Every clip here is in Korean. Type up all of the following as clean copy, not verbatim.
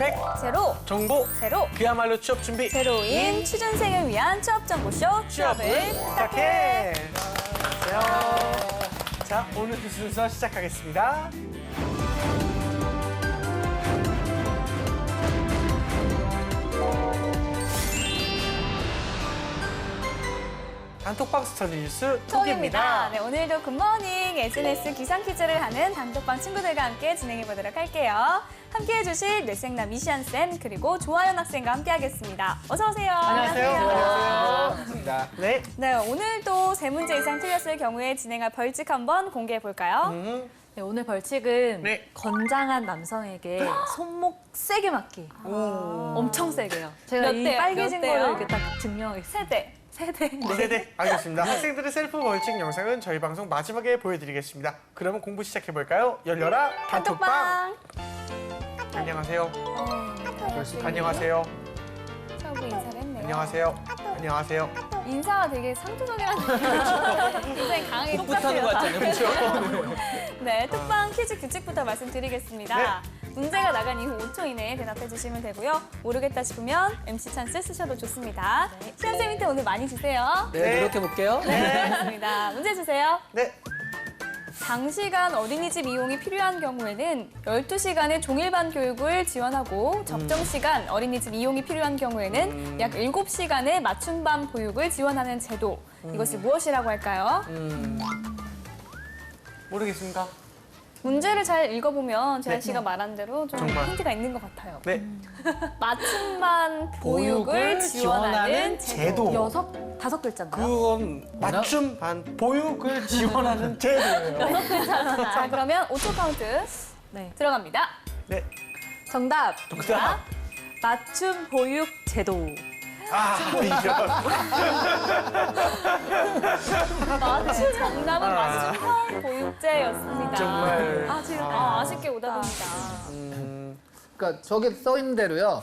스펙 제로, 정보 제로, 그야말로 취업 준비 제로인 취준생을 위한 취업 정보쇼 취업을 부탁해. 안녕하세요. 자, 오늘 순서 시작하겠습니다. 단톡박스 터진 뉴스 톡입니다. 네, 오늘도 굿모닝 SNS 기상 퀴즈를 하는 단톡방 친구들과 함께 진행해 보도록 할게요. 함께 해주실 뇌생남 미시안쌤 그리고 조아연 학생과 함께 하겠습니다. 어서 오세요. 안녕하세요. 반갑습니다. 네. 네, 오늘도 세 문제 이상 틀렸을 경우에 진행할 벌칙 한번 공개해 볼까요? 네, 오늘 벌칙은 네. 건장한 남성에게 손목 세게 맞기. 엄청 세게요. 제가 몇 이 대요? 빨개진 몇 대요? 거를 이렇게 딱 증명하겠습니다. 세대. 세대. 네, 알겠습니다. 학생들의 셀프 벌칙 영상은 저희 방송 마지막에 보여드리겠습니다. 그러면 공부 시작해볼까요? 열려라 단톡방. 안녕하세요. 안녕하세요. 처음 인사를 했네요. 안녕하세요. 안녕하세요. 인사가 되게 상투적이라는 느낌이 굉장히 강하게 풋풋하는 것 같잖아요. 그렇죠? 네, 톡방 퀴즈 규칙부터 말씀드리겠습니다. 문제가 나간 이후 5초 이내에 대답해 주시면 되고요. 모르겠다 싶으면 MC 찬스 쓰셔도 좋습니다. 시연쌤한테 오늘 많이 주세요. 네, 노력해볼게요. 네, 알겠습니다. 문제 주세요. 네. 장시간 어린이집 이용이 필요한 경우에는 12시간의 종일반 교육을 지원하고 적정시간 어린이집 이용이 필요한 경우에는 약 7시간의 맞춤반 보육을 지원하는 제도. 이것이 무엇이라고 할까요? 모르겠습니까? 문제를 잘 읽어보면 재한 네. 씨가 말한 대로 좀 정말. 힌트가 있는 것 같아요. 네. 맞춤반 보육을 지원하는 제도. 다섯 글자인가요? 그건 맞춤 반 보육을 지원하는 제도예요. 자, 그러면 5초 카운트 네. 들어갑니다. 네. 정답. 동사. 맞춤 보육 제도. 아, 이런. 맞춤 정답은 맞춤반 보육제였습니다. 정말. 아쉽게 오답입니다. 그러니까 저기 써 있는 대로요.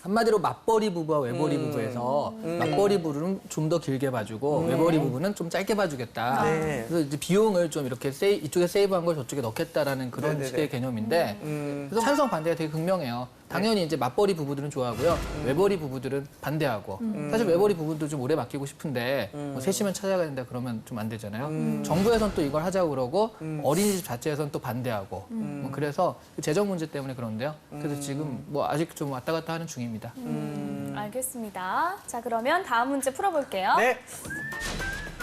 한마디로 맞벌이 부부와 외벌이 부부에서 맞벌이 부부는 좀 더 길게 봐주고 외벌이 부부는 좀 짧게 봐주겠다. 네. 그래서 이제 비용을 좀 이렇게 이쪽에 세이브한 걸 저쪽에 넣겠다라는 그런 네네네. 식의 개념인데 그래서 찬성 반대가 되게 극명해요. 당연히 이제 맞벌이 부부들은 좋아하고요. 외벌이 부부들은 반대하고. 사실 외벌이 부부도 좀 오래 맡기고 싶은데 뭐 셋이면 찾아가야 된다 그러면 좀 안 되잖아요. 정부에서는 또 이걸 하자고 그러고 어린이집 자체에서는 또 반대하고. 뭐 그래서 재정 문제 때문에 그런데요. 그래서 지금 뭐 아직 좀 왔다 갔다 하는 중입니다. 알겠습니다. 자, 그러면 다음 문제 풀어볼게요. 네.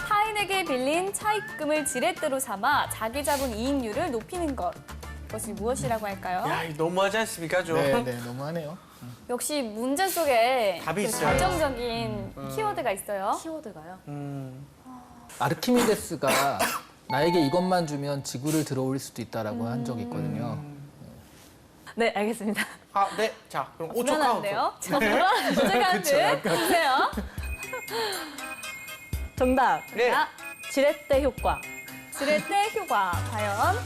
타인에게 빌린 차입금을 지렛대로 삼아 자기 잡은 이익률을 높이는 것. 그것이 무엇이라고 할까요? 야, 이거 너무하지 않습니까, 좀? 네, 너무하네요. 역시 문제 속에 답이 그 있어요. 결정적인 키워드가 있어요. 키워드가요? 아르키미데스가 나에게 이것만 주면 지구를 들어올릴 수도 있다라고 한 적이 있거든요. 네, 알겠습니다. 아, 네. 자, 그럼 5초 카운트. 불안한데요? 자, 문제 카운트 주세요. 정답. 네. 자, 지렛대 효과. 지렛대 효과 과연?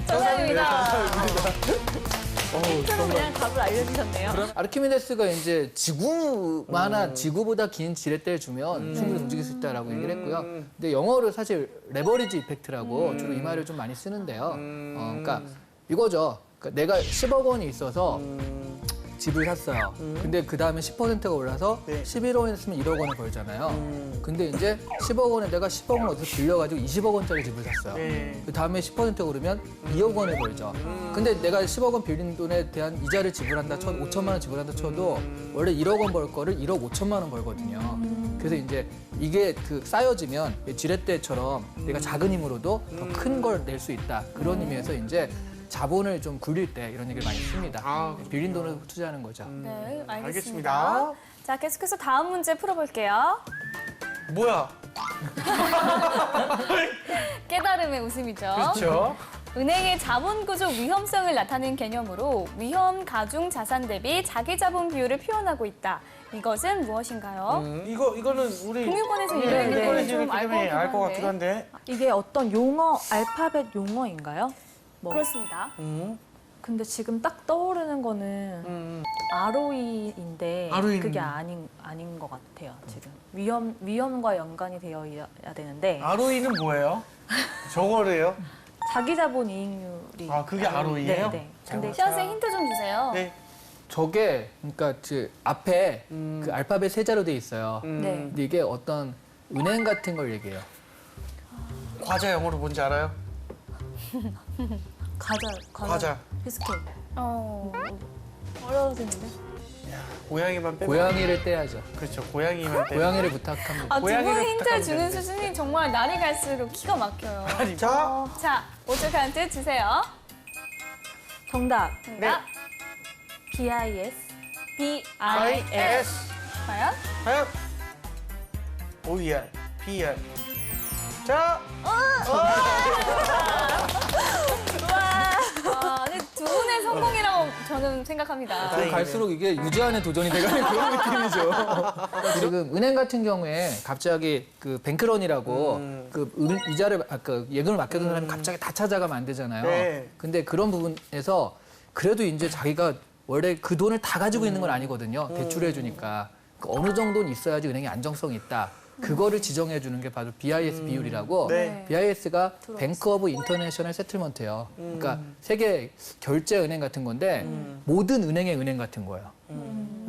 정답입니다. 힌트로 그냥 답을 알려주셨네요. 아르키미데스가 이제 지구보다 긴 지렛대를 주면 충분히 움직일 수 있다라고 얘기를 했고요. 근데 영어를 사실 레버리지 이펙트라고 주로 이 말을 좀 많이 쓰는데요. 그러니까 이거죠. 그러니까 내가 10억 원이 있어서 집을 샀어요. 근데 그 다음에 10%가 올라서 네. 11억 원 했으면 1억 원을 벌잖아요. 근데 이제 10억 원에 내가 10억 원 어디서 빌려가지고 20억 원짜리 집을 샀어요. 네. 그 다음에 10%가 오르면 2억 원을 벌죠. 근데 내가 10억 원 빌린 돈에 대한 이자를 지불한다 쳐도 5천만 원 지불한다 쳐도 원래 1억 원 벌 거를 1억 5천만 원 벌거든요. 그래서 이제 이게 그 쌓여지면 지렛대처럼 내가 작은 힘으로도 더 큰 걸 낼 수 있다. 그런 의미에서 이제 자본을 좀 굴릴 때 이런 얘기를 많이 씁니다. 아. 빌린 돈을 투자하는 거죠. 네, 알겠습니다. 알겠습니다. 자, 계속해서 다음 문제 풀어볼게요. 뭐야? 깨달음의 웃음이죠. 그렇죠. 은행의 자본구조 위험성을 나타내는 개념으로 위험 가중 자산 대비 자기 자본 비율을 표현하고 있다. 이것은 무엇인가요? 이거는 우리 공유권에서 네, 읽는 네. 게 좀 알 것 알것 같긴 같기도 한데. 한데. 이게 어떤 용어, 알파벳 용어인가요? 뭐. 그렇습니다. 근데 지금 딱 떠오르는 거는 ROE인데 ROE. 그게 아닌 것 같아요, 지금. 위험과 연관이 되어야 되는데 ROE는 뭐예요? 저거래요? 자기 자본 이익률이. 아, 그게 ROE예요? 네. 근데 시연생 힌트 좀 주세요. 네. 저게 그러니까 앞에 그 알파벳 세 자로 돼 있어요. 네. 근데 이게 어떤 은행 같은 걸 얘기해요. 과자 영어로 뭔지 알아요? 과자. 비스켓. 어려워지는데. 고양이만 빼면. 고양이를 떼야죠. 그렇죠. 고양이만 빼면. 고양이를 부탁합니다. 아, 두 분 고양이를 힌트를 부탁하면 주는 되는데. 수준이 정말 날이 갈수록 기가 막혀요. 아니, 자, 자, 5초 카운트 주세요. 정답. 네. BIS. BIS. 과연? 과연 OER, BER. 자, 근데 두 분의 성공이라고 저는 생각합니다. 다행이네요. 갈수록 이게 유지하는 도전이 돼가는 그런 느낌이죠. 지금 은행 같은 경우에 갑자기 그 뱅크런이라고 그 이자를 그 예금을 맡겨둔 사람이 갑자기 다 찾아가면 안 되잖아요. 네. 근데 그런 부분에서 그래도 이제 자기가 원래 그 돈을 다 가지고 있는 건 아니거든요. 대출해 주니까 어느 정도는 있어야지 은행이 안정성이 있다. 그거를 지정해 주는 게 바로 BIS 비율이라고. 네. BIS가 뱅크 오브 인터내셔널 세틀먼트예요. 그러니까 세계 결제 은행 같은 건데 모든 은행의 은행 같은 거예요.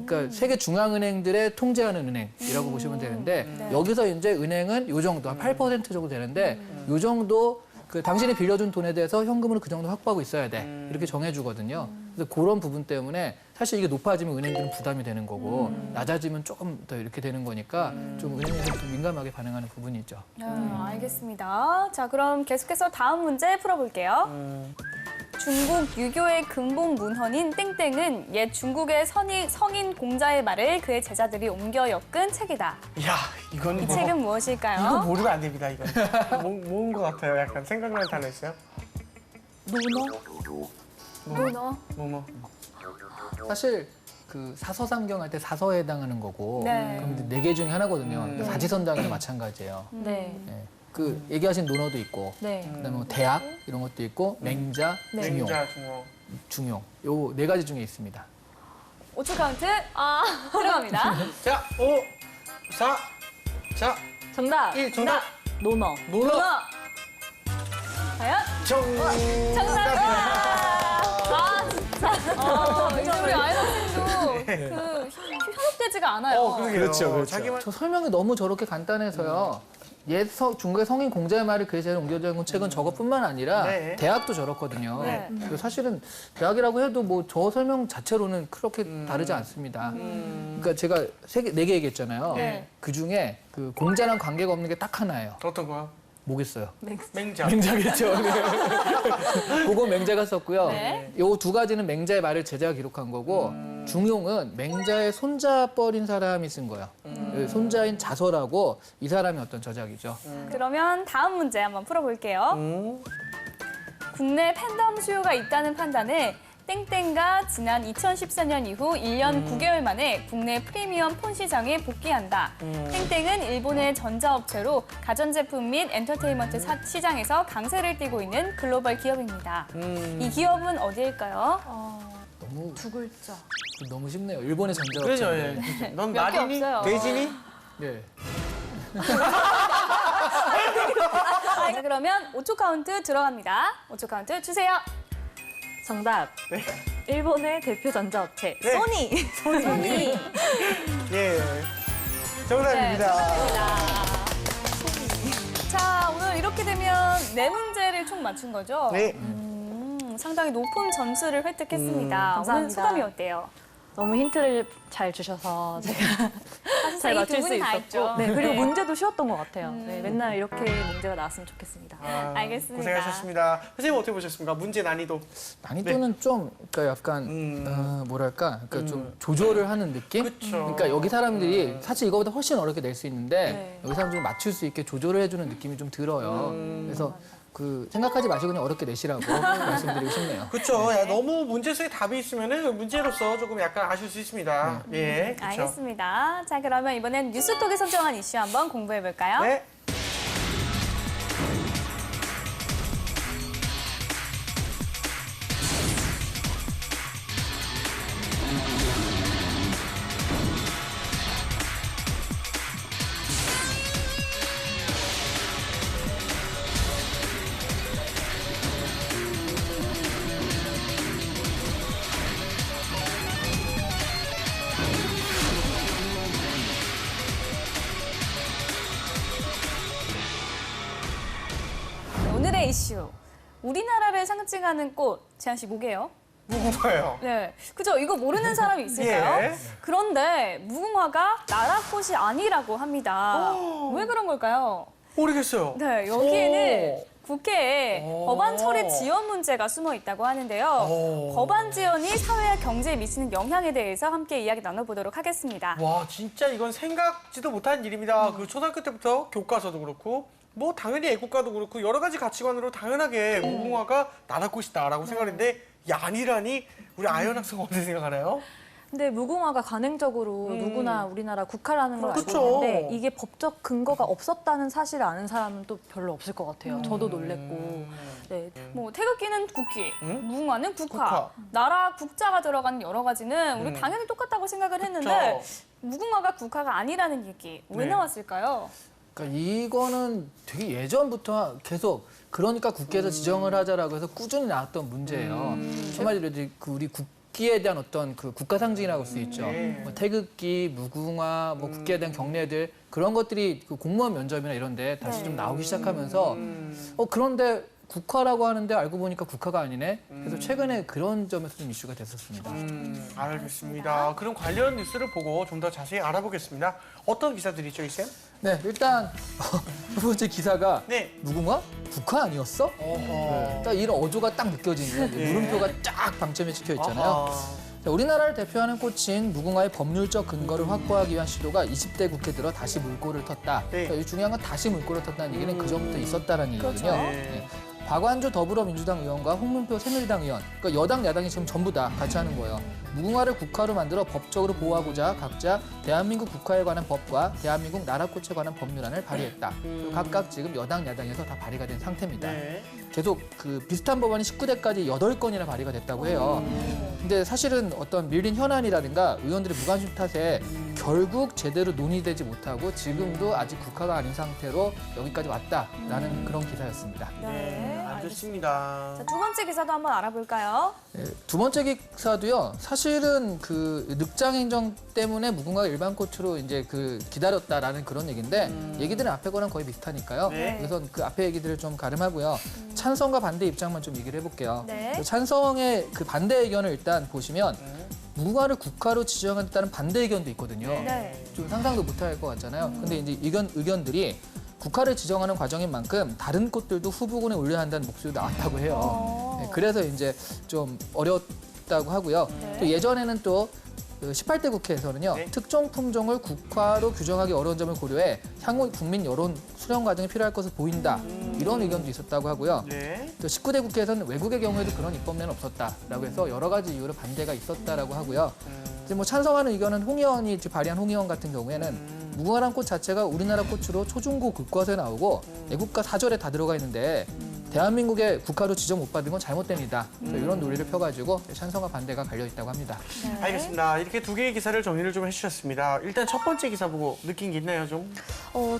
그러니까 세계 중앙은행들의 통제하는 은행이라고 보시면 되는데 여기서 이제 은행은 요 정도 한 8% 정도 되는데 요 정도 그 당신이 빌려준 돈에 대해서 현금으로 그 정도 확보하고 있어야 돼. 이렇게 정해주거든요. 그래서 그런 부분 때문에 사실 이게 높아지면 은행들은 부담이 되는 거고 낮아지면 조금 더 이렇게 되는 거니까 좀 은행에서 좀 민감하게 반응하는 부분이 있죠. 알겠습니다. 자, 그럼 계속해서 다음 문제 풀어볼게요. 중국 유교의 근본 문헌인 땡땡은 옛 중국의 성인 공자의 말을 그의 제자들이 옮겨 엮은 책이다. 야, 이건 이 뭐, 책은 이거 무엇일까요? 모르면 안 됩니다, 이건. 뭔 것 같아요. 약간 생각나는 단어 있어요? 문어. 뭐. 사실 그 사서상경 할 때 사서에 해당하는 거고 네. 그럼 이제 4개 중에 하나거든요. 사지선당도 마찬가지예요. 네. 네. 그 얘기하신 논어도 있고 네. 그다음에 뭐 대학 이런 것도 있고 맹자, 중용, 냉자, 중어. 중용 요 4가지 중에 있습니다. 5초 카운트 들어갑니다. 자, 5, 4, 자, 정답. 1, 정답. 논어. 문어. 과연? 정답입니다. 이제 우리 아연 학생도 그 현혹되지가 않아요. 그러게요. 자기만 저 설명이 너무 저렇게 간단해서요. 중국의 성인 공자의 말을 그의 제자에 옮겨준 책은 저것뿐만 아니라 네. 대학도 저렇거든요. 네. 그래서 사실은 대학이라고 해도 뭐 저 설명 자체로는 그렇게 다르지 않습니다. 그러니까 제가 4개 얘기했잖아요. 네. 그중에 그 공자랑 관계가 없는 게 딱 하나예요. 어떤 거요? 뭐겠어요? 맹자. 맹자겠죠. 네. 그거 맹자가 썼고요. 네. 요 2가지는 맹자의 말을 제자가 기록한 거고 중용은 맹자의 손자뻘인 사람이 쓴 거예요. 손자인 자서라고 이 사람이 어떤 저작이죠. 그러면 다음 문제 한번 풀어볼게요. 국내 팬덤 수요가 있다는 판단에 땡땡가 지난 2014년 이후 1년 9개월 만에 국내 프리미엄 폰 시장에 복귀한다. 땡땡은 일본의 전자업체로 가전제품 및 엔터테인먼트 시장에서 강세를 띠고 있는 글로벌 기업입니다. 이 기업은 어디일까요? 너무 두 글자. 너무 쉽네요. 일본의 그러죠. 전자업체. 예. 넌 몇개 나리니? 없어요. 돼지니? 네. 자, 그러면 5초 카운트 들어갑니다. 5초 카운트 주세요. 정답. 네. 일본의 대표 전자업체 네. 소니. 소니. 예. 정답입니다. 자, 오늘 이렇게 되면 4문제를 총 맞춘 거죠? 네. 상당히 높은 점수를 획득했습니다. 오늘 감사합니다. 소감이 어때요? 너무 힌트를 잘 주셔서 제가 잘 이 맞출 두 수 분이 다 있었고. 했죠. 네, 그리고 네. 문제도 쉬웠던 것 같아요. 네, 맨날 이렇게 문제가 나왔으면 좋겠습니다. 알겠습니다. 고생하셨습니다. 선생님 어떻게 보셨습니까? 문제 난이도. 난이도는 좀 그러니까 약간 뭐랄까 그러니까 좀 조절을 하는 느낌? 그쵸. 그러니까 여기 사람들이 사실 이거보다 훨씬 어렵게 낼 수 있는데 네. 여기 사람들이 맞출 수 있게 조절을 해주는 느낌이 좀 들어요. 그래서 그 생각하지 마시고 그냥 어렵게 내시라고 말씀드리고 싶네요. 그렇죠. 너무 문제 속에 답이 있으면은 문제로서 조금 약간 아쉬울 수 있습니다. 예. 그쵸. 알겠습니다. 자, 그러면 이번엔 뉴스톡이 선정한 이슈 한번 공부해 볼까요? 네. 오늘의 이슈. 우리나라를 상징하는 꽃. 재한 씨 뭐게요? 무궁화요. 네, 그죠? 이거 모르는 사람이 있을까요? 예. 그런데 무궁화가 나라꽃이 아니라고 합니다. 왜 그런 걸까요? 모르겠어요. 네, 여기에는 오. 국회에 오. 법안 처리 지연 문제가 숨어 있다고 하는데요. 오. 법안 지연이 사회와 경제에 미치는 영향에 대해서 함께 이야기 나눠보도록 하겠습니다. 와, 진짜 이건 생각지도 못한 일입니다. 그 초등학교 때부터 교과서도 그렇고 뭐 당연히 애국가도 그렇고 여러 가지 가치관으로 당연하게 무궁화가 나라꽃이다라고 생각했는데 야, 아니라니 우리 아연 학생 어떻게 생각하나요? 근데 무궁화가 간행적으로 누구나 우리나라 국화라는 걸 알고 그쵸. 있는데 이게 법적 근거가 없었다는 사실을 아는 사람은 또 별로 없을 것 같아요. 저도 놀랬고. 네. 뭐 태극기는 국기, 무궁화는 국화, 국화. 나라 국자가 들어가는 여러 가지는 우리 당연히 똑같다고 생각을 했는데 무궁화가 국화가 아니라는 얘기 왜 네. 나왔을까요? 그러니까 이거는 되게 예전부터 계속 그러니까 국회에서 지정을 하자라고 해서 꾸준히 나왔던 문제예요. 한마디로 이제 그 우리 국기에 대한 어떤 그 국가 상징이라고 할 수 있죠. 네. 뭐 태극기, 무궁화, 뭐 국기에 대한 경례들 그런 것들이 그 공무원 면접이나 이런데 다시 좀 나오기 시작하면서 그런데 국화라고 하는데 알고 보니까 국화가 아니네. 그래서 최근에 그런 점에서 좀 이슈가 됐었습니다. 알겠습니다. 그럼 관련 뉴스를 보고 좀 더 자세히 알아보겠습니다. 어떤 기사들이 있죠, 이쌤? 네, 일단 첫 번째 기사가 네. 무궁화? 국화 아니었어? 어허. 딱 이런 어조가 딱 느껴지는 예. 물음표가 쫙 방점에 찍혀 있잖아요. 아하. 자, 우리나라를 대표하는 꽃인 무궁화의 법률적 근거를 확보하기 위한 시도가 20대 국회 들어 다시 물꼬를 텄다. 네. 그러니까 이 중요한 건 다시 물꼬를 텄다는 얘기는 그 전부터 있었다는 얘기거든요. 그렇죠. 네. 박완주 더불어민주당 의원과 홍문표 새누리당 의원, 그러니까 여당 야당이 지금 전부 다 같이 하는 거예요. 무궁화를 국화로 만들어 법적으로 보호하고자 각자 대한민국 국화에 관한 법과 대한민국 나라꽃에 관한 법률안을 발의했다. 그리고 각각 지금 여당 야당에서 다 발의가 된 상태입니다. 네. 계속 그 비슷한 법안이 19대까지 8건이나 발의가 됐다고 해요. 근데 사실은 어떤 밀린 현안이라든가 의원들의 무관심 탓에 결국 제대로 논의되지 못하고 지금도 아직 국화가 아닌 상태로 여기까지 왔다라는 그런 기사였습니다. 네, 알겠습니다. 자, 두 번째 기사도 한번 알아볼까요? 네, 두 번째 기사도요. 사실은 그 늑장 행정 때문에 무궁화가 일반 꽃으로 이제 그 기다렸다라는 그런 얘기인데 얘기들은 앞에 거랑 거의 비슷하니까요. 네. 그래서 그 앞에 얘기들을 좀 가름하고요. 찬성과 반대 입장만 좀 얘기를 해볼게요. 네. 그 찬성의 그 반대 의견을 일단 보시면 무궁화를 국화로 지정한다는 반대 의견도 있거든요. 네. 좀 상상도 못할 것 같잖아요. 근데 이제 의견들이 국화를 지정하는 과정인 만큼 다른 꽃들도 후보군에 올려야 한다는 목소리도 나왔다고 해요. 네, 그래서 이제 좀 어렵다고 하고요. 네. 또 예전에는 또 그 18대 국회에서는요. 네. 특정 품종을 국화로 규정하기 어려운 점을 고려해 향후 국민 여론 수렴 과정이 필요할 것으로 보인다. 이런 의견도 있었다고 하고요. 네. 또 19대 국회에서는 외국의 경우에도 그런 입법례는 없었다라고 해서 여러 가지 이유로 반대가 있었다라고 하고요. 이제 뭐 찬성하는 의견은 홍 의원이 발의한 홍 의원 같은 경우에는 무궁화란 꽃 자체가 우리나라 꽃으로 초중고 교과서에 나오고 애국가 사절에 다 들어가 있는데 대한민국의 국화로 지정 못 받은 건 잘못된 일이다. 이런 논리를 펴가지고 찬성과 반대가 갈려 있다고 합니다. 알겠습니다. 이렇게 두 개의 기사를 정리를 좀 해주셨습니다. 일단 첫 번째 기사 보고 느낀 게 있나요, 좀?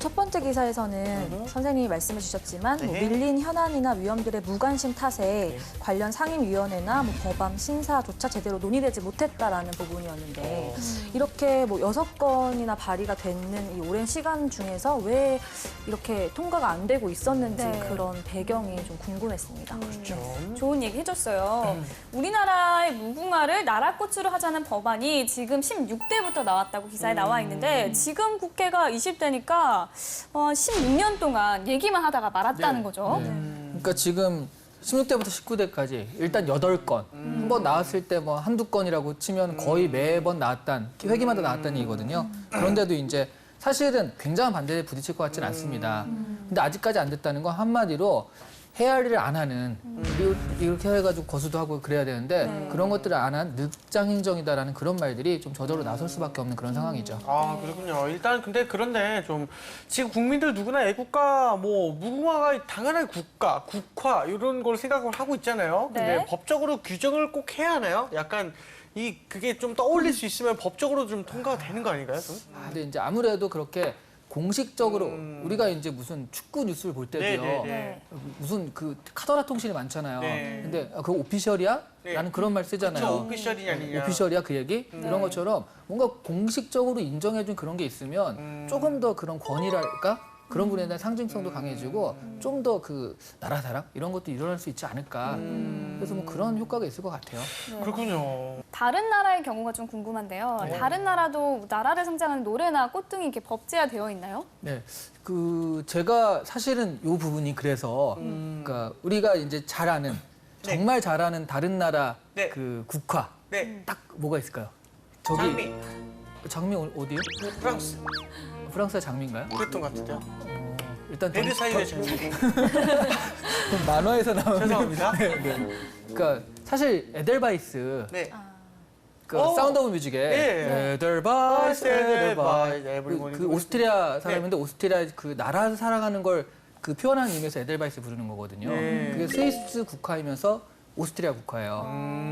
첫 번째 기사에서는 선생님이 말씀해 주셨지만 뭐 네. 밀린 현안이나 위원들의 무관심 탓에 관련 상임위원회나 뭐 법안 심사조차 제대로 논의되지 못했다라는 부분이었는데 이렇게 뭐 6건이나 발의가 됐는 이 오랜 시간 중에서 왜 이렇게 통과가 안 되고 있었는지 네. 그런 배경이 좀 궁금했습니다. 그렇죠. 좋은 얘기 해줬어요. 우리나라의 무궁화를 나라꽃으로 하자는 법안이 지금 16대부터 나왔다고 기사에 나와 있는데 지금 국회가 20대니까 16년 동안 얘기만 하다가 말았다는 거죠. 그러니까 지금 16대부터 19대까지 일단 8건. 한 번 나왔을 때 뭐 한두 건이라고 치면 거의 매번 나왔단, 회기마다 나왔다는 얘기거든요. 그런데도 이제 사실은 굉장한 반대에 부딪힐 것 같지는 않습니다. 근데 아직까지 안 됐다는 건 한마디로 해야 할 일을 안 하는, 이렇게 해가지고 거수도 하고 그래야 되는데 그런 것들을 안 한 늑장 행정이다라는 그런 말들이 좀 저절로 나설 수밖에 없는 그런 상황이죠. 아, 그렇군요. 일단 그런데 좀 지금 국민들 누구나 애국가 뭐 무궁화가 당연한 국가, 국화 이런 걸 생각을 하고 있잖아요. 근데 네. 법적으로 규정을 꼭 해야 하나요? 약간 그게 좀 떠올릴 수 있으면 법적으로 좀 통과가 되는 거 아닌가요? 좀? 근데 이제 아무래도 그렇게 공식적으로 우리가 이제 무슨 축구 뉴스를 볼 때도요. 네. 무슨 그 카더라 통신이 많잖아요. 네. 근데 그거 오피셜이야? 네. 라는 그런 말 쓰잖아요. 저 오피셜이 아니냐. 오피셜이야 그 얘기? 이런 것처럼 뭔가 공식적으로 인정해준 그런 게 있으면 조금 더 그런 권위랄까? 그런 부분에 대한 상징성도 강해지고 좀 더 그 나라 사랑 이런 것도 일어날 수 있지 않을까. 그래서 뭐 그런 효과가 있을 것 같아요. 그렇군요. 다른 나라의 경우가 좀 궁금한데요. 다른 나라도 나라를 상징하는 노래나 꽃 등이 이렇게 법제화되어 있나요? 네, 그 제가 사실은 이 부분이 그래서 그러니까 우리가 이제 잘 아는 정말 잘 아는 다른 나라 네. 그 국화 네. 딱 뭐가 있을까요? 저기 장미. 장미 어디요? 프랑스. 프랑스가 장미인가요? 그랬던 것 같은데요. 일단 베르사유의 장미. 만화에서 나오는 죄송합니다. 네. 그러니까 사실 에델바이스 네. 그 어. 사운드 오브 뮤직에 네. 에델바이스 에델바이스, 에델바이스 그 오스트리아 사람인데 오스트리아 그 나라 사랑하는 걸 그 표현하는 의미에서 에델바이스 부르는 거거든요. 네. 그게 스위스 국화이면서 오스트리아 국화예요.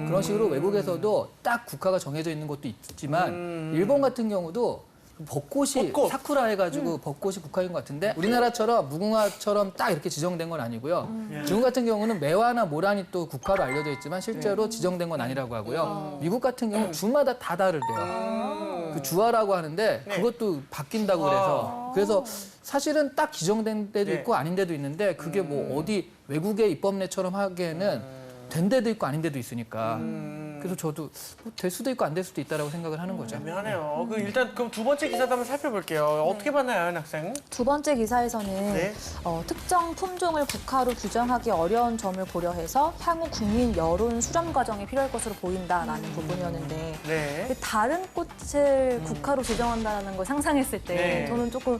그런 식으로 외국에서도 딱 국화가 정해져 있는 것도 있지만 일본 같은 경우도 벚꽃이 벚꽃. 사쿠라 해가지고 벚꽃이 국화인 것 같은데 우리나라처럼 무궁화처럼 딱 이렇게 지정된 건 아니고요. 중국 같은 경우는 매화나 모란이 또 국화로 알려져 있지만 실제로 지정된 건 아니라고 하고요. 미국 같은 경우는 주마다 다 다르대요. 그 주화라고 하는데 네. 그것도 바뀐다고 그래서 사실은 딱 지정된 데도 네. 있고 아닌 데도 있는데 그게 뭐 어디 외국의 입법례처럼 하기에는 된 데도 있고 아닌 데도 있으니까 그래서 저도 뭐될 수도 있고 안 될 수도 있다라고 생각을 하는 거죠. 애매하네요. 일단 그럼 두 번째 기사도 한번 살펴볼게요. 어떻게 봤나요, 연 학생? 두 번째 기사에서는 네. 특정 품종을 국화로 규정하기 어려운 점을 고려해서 향후 국민 여론 수렴 과정이 필요할 것으로 보인다라는 부분이었는데 네. 다른 꽃을 국화로 지정한다는 걸 상상했을 때 네. 저는 조금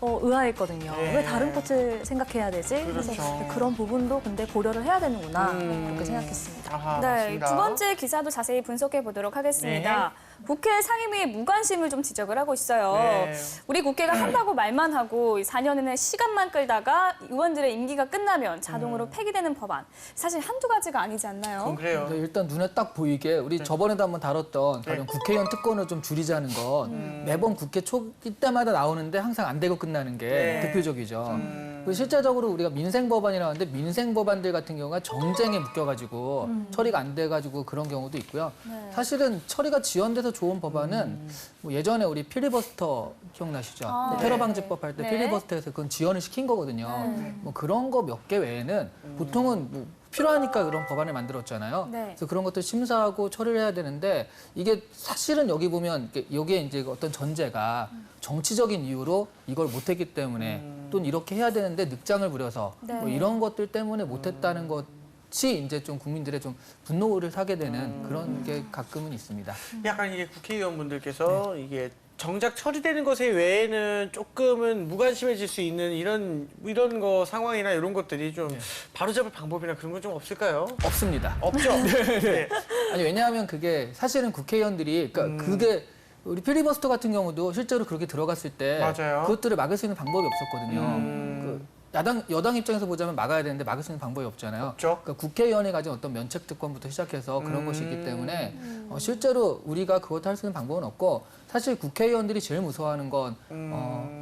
의아했거든요. 네. 왜 다른 꽃을 생각해야 되지? 그래서 그렇죠. 그런 부분도 근데 고려를 해야 되는구나 그렇게 생각했습니다. 아하, 네, 맞습니다. 두 번째 기사도 자세히 분석해 보도록 하겠습니다. 국회 상임위의 무관심을 좀 지적을 하고 있어요. 네. 우리 국회가 한다고 말만 하고 4년에는 시간만 끌다가 의원들의 임기가 끝나면 자동으로 폐기되는 법안. 사실 한두 가지가 아니지 않나요? 그럼 그래요. 네, 일단 눈에 딱 보이게 우리 저번에도 한번 다뤘던 네. 가령 국회의원 특권을 좀 줄이자는 건 매번 국회 초기 때마다 나오는데 항상 안 되고 끝나는 게 네. 대표적이죠. 그리고 실제적으로 우리가 민생 법안이라고 하는데 민생 법안들 같은 경우가 정쟁에 묶여가지고 처리가 안 돼가지고 그런 경우도 있고요. 네. 사실은 처리가 지연돼서 좋은 법안은 뭐 예전에 우리 필리버스터 기억나시죠? 아, 테러 네. 방지법 할 때 네. 필리버스터에서 그건 지연을 시킨 거거든요. 뭐 그런 거 몇 개 외에는 보통은 뭐 필요하니까 그런 법안을 만들었잖아요. 네. 그래서 그런 것들 심사하고 처리를 해야 되는데 이게 사실은 여기 보면 여기에 이제 어떤 전제가 정치적인 이유로 이걸 못했기 때문에 또는 이렇게 해야 되는데 늑장을 부려서 네. 뭐 이런 것들 때문에 못했다는 것이 이제 좀 국민들의 좀 분노를 사게 되는 그런 게 가끔은 있습니다. 약간 이게 국회의원분들께서 이게 정작 처리되는 것에 외에는 조금은 무관심해질 수 있는 이런 거 상황이나 이런 것들이 좀 바로잡을 방법이나 그런 건 좀 없을까요? 없습니다. 없죠. 네. 아니 왜냐하면 그게 사실은 국회의원들이 그러니까 그게 우리 필리버스터 같은 경우도 실제로 그렇게 들어갔을 때 맞아요. 그것들을 막을 수 있는 방법이 없었거든요. 그 여당 입장에서 보자면 막아야 되는데 막을 수 있는 방법이 없잖아요. 없죠. 그러니까 국회의원이 가진 어떤 면책 특권부터 시작해서 그런 것이 있기 때문에 실제로 우리가 그것도 할 수 있는 방법은 없고 사실 국회의원들이 제일 무서워하는 건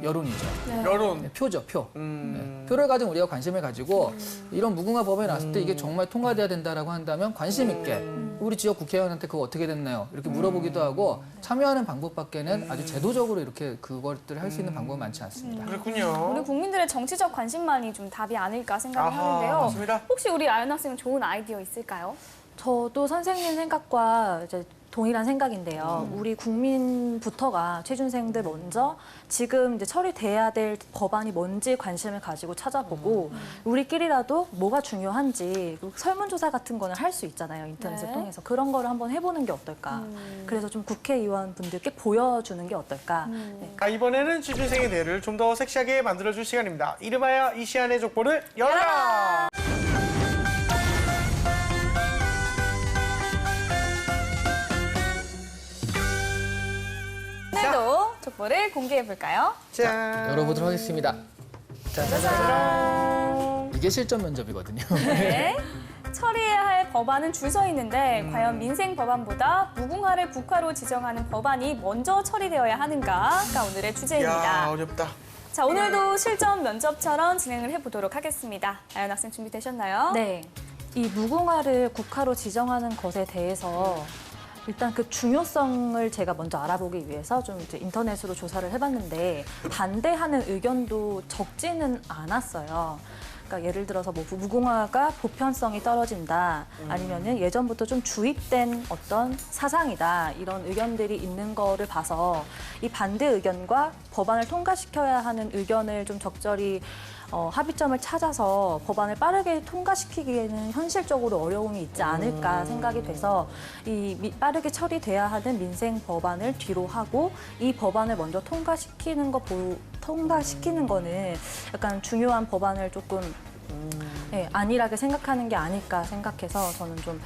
여론이죠. 여론. 네, 표죠, 표. 네, 표를 가진 우리가 관심을 가지고 이런 무궁화 법안이 나왔을 때 이게 정말 통과돼야 된다라고 한다면 관심 있게 우리 지역 국회의원한테 그거 어떻게 됐나요? 이렇게 물어보기도 하고 참여하는 방법밖에는 아주 제도적으로 이렇게 그것들을 할 수 있는 방법은 많지 않습니다. 그렇군요. 우리 국민들의 정치적 관심만이 좀 답이 아닐까 생각을 아하, 하는데요. 맞습니다. 혹시 우리 아연 학생은 좋은 아이디어 있을까요? 저도 선생님 생각과 이제 동일한 생각인데요. 우리 국민부터가 취준생들 먼저 지금 이제 처리돼야 될 법안이 뭔지 관심을 가지고 찾아보고 우리끼리라도 뭐가 중요한지 설문조사 같은 거는 할 수 있잖아요. 인터넷을 네. 통해서. 그런 거를 한번 해보는 게 어떨까. 그래서 좀 국회의원분들께 보여주는 게 어떨까. 네. 이번에는 취준생의 뇌를 좀 더 섹시하게 만들어줄 시간입니다. 이름하여 이 시안의 족보를 열어라! 오늘도 족보를 공개해 볼까요? 짠! 열어보도록 하겠습니다. 짜자잔. 이게 실전 면접이거든요. 네. 처리해야 할 법안은 줄 서 있는데 과연 민생 법안보다 무궁화를 국화로 지정하는 법안이 먼저 처리되어야 하는가가 오늘의 주제입니다. 야, 어렵다. 자, 오늘도 실전 면접처럼 진행을 해보도록 하겠습니다. 아연 학생 준비되셨나요? 네. 이 무궁화를 국화로 지정하는 것에 대해서 일단 그 중요성을 제가 먼저 알아보기 위해서 좀 이제 인터넷으로 조사를 해봤는데 반대하는 의견도 적지는 않았어요. 그러니까 예를 들어서 뭐 무궁화가 보편성이 떨어진다, 아니면은 예전부터 좀 주입된 어떤 사상이다, 이런 의견들이 있는 거를 봐서 이 반대 의견과 법안을 통과시켜야 하는 의견을 좀 적절히 합의점을 찾아서 법안을 빠르게 통과시키기에는 현실적으로 어려움이 있지 않을까 생각이 돼서 빠르게 처리돼야 하는 민생 법안을 뒤로 하고 이 법안을 먼저 통과시키는 거는 약간 중요한 법안을 조금 안일하게 생각하는 게 아닐까 생각해서 저는 좀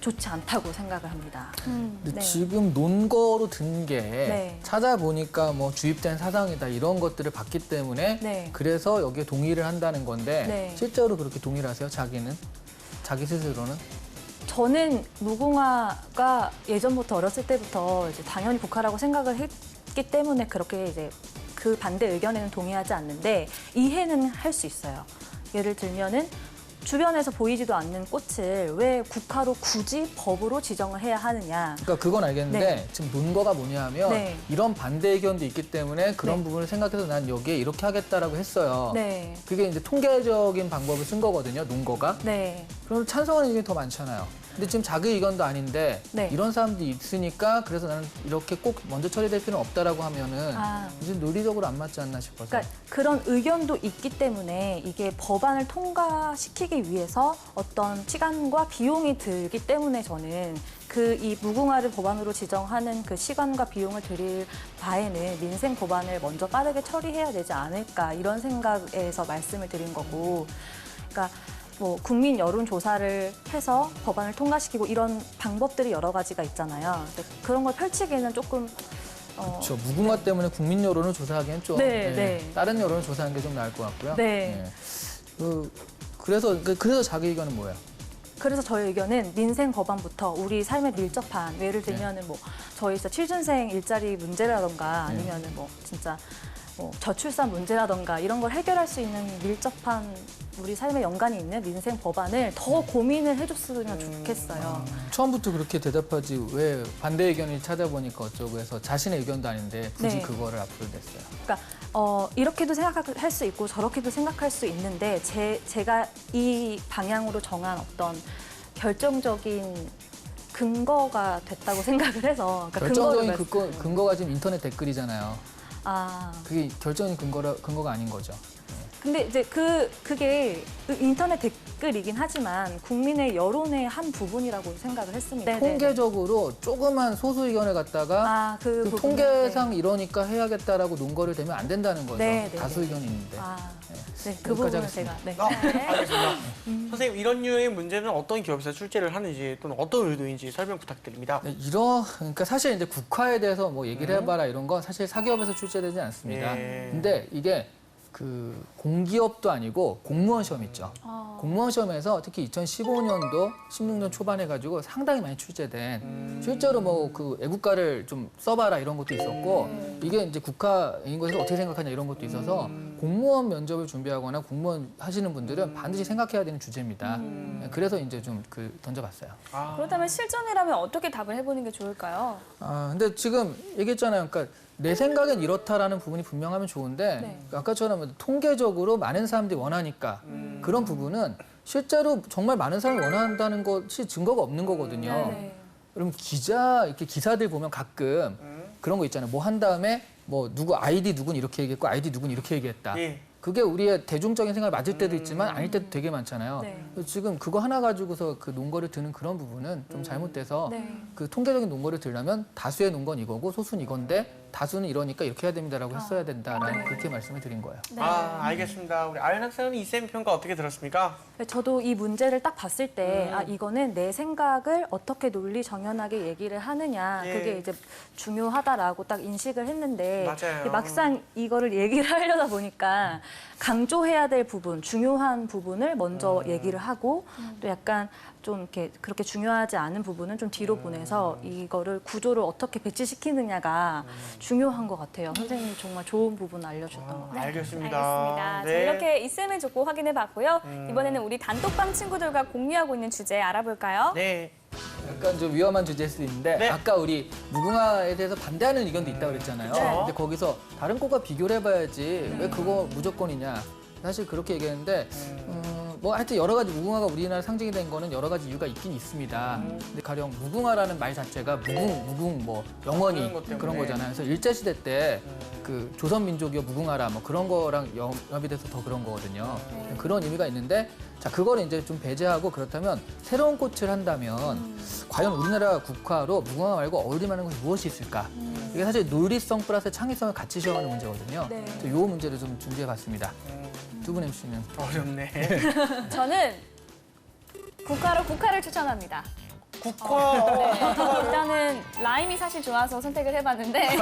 좋지 않다고 생각을 합니다. 근데 네. 지금 논거로 든 게 네. 찾아보니까 뭐 주입된 사상이다 이런 것들을 봤기 때문에 네. 그래서 여기에 동의를 한다는 건데 네. 실제로 그렇게 동의를 하세요? 자기 스스로는? 저는 무궁화가 예전부터 어렸을 때부터 이제 당연히 국화라고 생각을 했기 때문에 그렇게 이제 그 반대 의견에는 동의하지 않는데 이해는 할 수 있어요. 예를 들면은 주변에서 보이지도 않는 꽃을 왜 국화로 굳이 법으로 지정을 해야 하느냐. 그러니까 그건 알겠는데 네. 지금 논거가 뭐냐면 네. 이런 반대 의견도 있기 때문에 그런 네. 부분을 생각해서 난 여기에 이렇게 하겠다라고 했어요. 네. 그게 이제 통계적인 방법을 쓴 거거든요, 논거가. 네. 그럼 찬성하는 의견이 더 많잖아요. 근데 지금 자기 의견도 아닌데 네. 이런 사람들이 있으니까 그래서 나는 이렇게 꼭 먼저 처리될 필요는 없다라고 하면은 아. 이제 논리적으로 안 맞지 않나 싶어서. 그러니까 그런 의견도 있기 때문에 이게 법안을 통과시키기 위해서 어떤 시간과 비용이 들기 때문에 저는 이 무궁화를 법안으로 지정하는 그 시간과 비용을 들일 바에는 민생 법안을 먼저 빠르게 처리해야 되지 않을까 이런 생각에서 말씀을 드린 거고, 그러니까 뭐 국민 여론 조사를 해서 법안을 통과시키고 이런 방법들이 여러 가지가 있잖아요. 근데 그런 걸 펼치기에는 조금 그렇죠. 무궁화 때문에 국민 여론을 조사하기엔 좀 네, 네. 다른 여론을 조사하는 게 좀 나을 것 같고요. 네. 그래서 자기 의견은 뭐예요? 그래서 저희 의견은 민생 법안부터 우리 삶에 밀접한, 예를 들면은 뭐 저희 진짜 취준생 일자리 문제라던가 아니면은 뭐 진짜 뭐 저출산 문제라던가 이런 걸 해결할 수 있는 밀접한 우리 삶에 연관이 있는 민생 법안을 더 고민을 해줬으면 좋겠어요. 처음부터 그렇게 대답하지 왜 반대 의견을 찾아보니까 어쩌고 해서 자신의 의견도 아닌데 굳이 네. 그거를 앞으로 냈어요. 그러니까 이렇게도 생각할 수 있고 저렇게도 생각할 수 있는데 제가 이 방향으로 정한 어떤 결정적인 근거가 됐다고 생각을 해서 그러니까 결정적인 근거가 지금 인터넷 댓글이잖아요. 아. 그게 결정적인 근거가 아닌 거죠. 근데 이제 그게 인터넷 댓글이긴 하지만 국민의 여론의 한 부분이라고 생각을 했습니다. 네네네. 통계적으로 조그만 소수 의견을 갖다가 그 부분은, 통계상 이러니까 해야겠다라고 논거를 대면 안 된다는 거죠. 네, 네, 다수 네. 의견이 있는데. 네, 그 여기까지 부분은 하겠습니다. 제가 알겠습니다. 선생님, 이런 류의 문제는 어떤 기업에서 출제를 하는지 또는 어떤 의도인지 설명 부탁드립니다. 네, 그러니까 사실 이제 국화에 대해서 뭐 얘기를 해봐라 이런 건 사실 사기업에서 출제되지 않습니다. 예. 근데 이게 그 공기업도 아니고 공무원 시험 있죠. 공무원 시험에서 특히 2015년도 16년 초반에 가지고 상당히 많이 출제된 실제로 뭐 그 애국가를 좀 써봐라 이런 것도 있었고 이게 이제 국가인 것에서 어떻게 생각하냐 이런 것도 있어서 공무원 면접을 준비하거나 공무원 하시는 분들은 반드시 생각해야 되는 주제입니다. 그래서 이제 좀 던져봤어요. 그렇다면 실전이라면 어떻게 답을 해보는 게 좋을까요? 근데 지금 얘기했잖아요. 그러니까 내 생각엔 이렇다라는 부분이 분명하면 좋은데 네. 아까처럼 통계적으로 많은 사람들이 원하니까 그런 부분은 실제로 정말 많은 사람이 원한다는 것이 증거가 없는 거거든요. 네. 그럼 이렇게 기사들 보면 가끔 그런 거 있잖아요. 뭐 한 다음에 뭐 누구 아이디 누군 이렇게 얘기했고 아이디 누군 이렇게 얘기했다. 예. 그게 우리의 대중적인 생각에 맞을 때도 있지만 아닐 때도 되게 많잖아요. 네. 지금 그거 하나 가지고서 그 논거를 드는 그런 부분은 좀 잘못돼서 네. 그 통계적인 논거를 들려면 다수의 논건 이거고 소수는 이건데 다수는 이러니까 이렇게 해야 됩니다라고 했어야 된다라는 그렇게 말씀을 드린 거예요. 알겠습니다. 우리 아연 학생은 이 쌤 평가 어떻게 들었습니까? 저도 이 문제를 딱 봤을 때 이거는 내 생각을 어떻게 논리 정연하게 얘기를 하느냐 예. 그게 이제 중요하다라고 딱 인식을 했는데 맞아요. 막상 이거를 얘기를 하려다 보니까 강조해야 될 부분, 중요한 부분을 먼저 얘기를 하고 또 약간 좀 이렇게 그렇게 중요하지 않은 부분은 좀 뒤로 보내서 이거를 구조를 어떻게 배치시키느냐가 중요한 것 같아요. 선생님이 정말 좋은 부분 알려주셨던 것 같아요. 알겠습니다. 알겠습니다. 네. 자, 이렇게 이쌤의 족보 확인해봤고요. 이번에는 우리 단톡방 친구들과 공유하고 있는 주제 알아볼까요? 네. 약간 좀 위험한 주제일 수 있는데 네. 아까 우리 무궁화에 대해서 반대하는 의견도 있다고 그랬잖아요. 네. 근데 거기서 다른 꽃과 비교를 해봐야지 왜 그거 무조건이냐. 사실 그렇게 얘기했는데 뭐 하여튼 여러 가지 무궁화가 우리나라 상징이 된 거는 여러 가지 이유가 있긴 있습니다. 근데 가령 무궁화라는 말 자체가 무궁 뭐 영원히 그런 것 때문에. 그런 거잖아요. 그래서 일제시대 때 그 조선 민족이요 무궁화라 뭐 그런 거랑 연합이 돼서 더 그런 거거든요. 그런 의미가 있는데 자 그거를 이제 좀 배제하고 그렇다면 새로운 꽃을 한다면 과연 우리나라 국화로 무궁화 말고 어울릴 만한 것이 무엇이 있을까? 이게 사실 논리성 플러스 창의성을 같이 시험하는 문제거든요. 네. 그래서 이 문제를 좀 준비해봤습니다. 두 분 MC는 어렵네. 저는 국화를 추천합니다. 국화. 일단은 라임이 사실 좋아서 선택을 해봤는데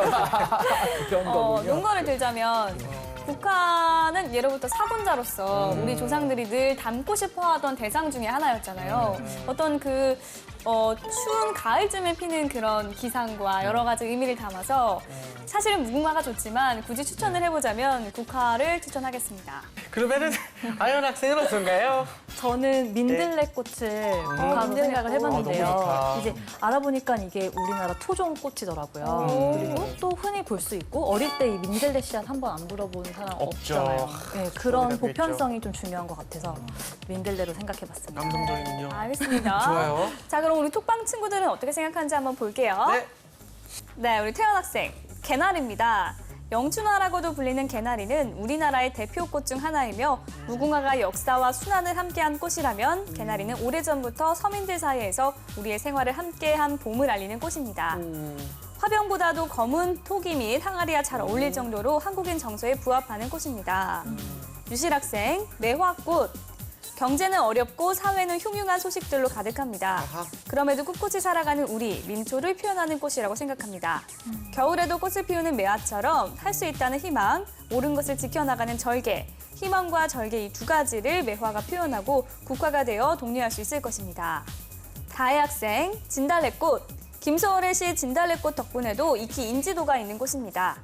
그런 거군요. 용거를 들자면 국화는 예로부터 사본자로서 우리 조상들이 늘 담고 싶어하던 대상 중에 하나였잖아요. 어떤 그 추운 가을쯤에 피는 그런 기상과 여러 가지 의미를 담아서 사실은 무궁화가 좋지만 굳이 추천을 해보자면 국화를 추천하겠습니다. 그러면은 아연 학생은 어떤가요? 저는 민들레 꽃을 국화로 민들레 생각을 꽃. 해봤는데요. 너무 좋다. 이제 알아보니까 이게 우리나라 토종 꽃이더라고요. 그리고 또 흔히 볼 수 있고 어릴 때 이 민들레 씨앗 한 번 안 물어본 사람 없죠. 없잖아요. 네, 그런 소리가 되겠죠. 보편성이 좀 중요한 것 같아서 민들레로 생각해봤습니다. 감성적이군요. 알겠습니다. 좋아요. 자, 그럼 우리 톡방 친구들은 어떻게 생각하는지 한번 볼게요. 네. 네, 우리 태연 학생. 개나리입니다. 영춘화라고도 불리는 개나리는 우리나라의 대표꽃 중 하나이며 무궁화가 역사와 순환을 함께한 꽃이라면 개나리는 오래전부터 서민들 사이에서 우리의 생활을 함께한 봄을 알리는 꽃입니다. 화병보다도 검은 토기 및 항아리와 잘 어울릴 정도로 한국인 정서에 부합하는 꽃입니다. 유실 학생, 매화꽃. 경제는 어렵고 사회는 흉흉한 소식들로 가득합니다. 아하. 그럼에도 꿋꿋이 살아가는 우리, 민초를 표현하는 꽃이라고 생각합니다. 겨울에도 꽃을 피우는 매화처럼 할 수 있다는 희망, 옳은 것을 지켜나가는 절개, 희망과 절개 이 두 가지를 매화가 표현하고 국화가 되어 독려할 수 있을 것입니다. 다혜 학생, 진달래꽃. 김소월의 시 진달래꽃 덕분에도 익히 인지도가 있는 꽃입니다.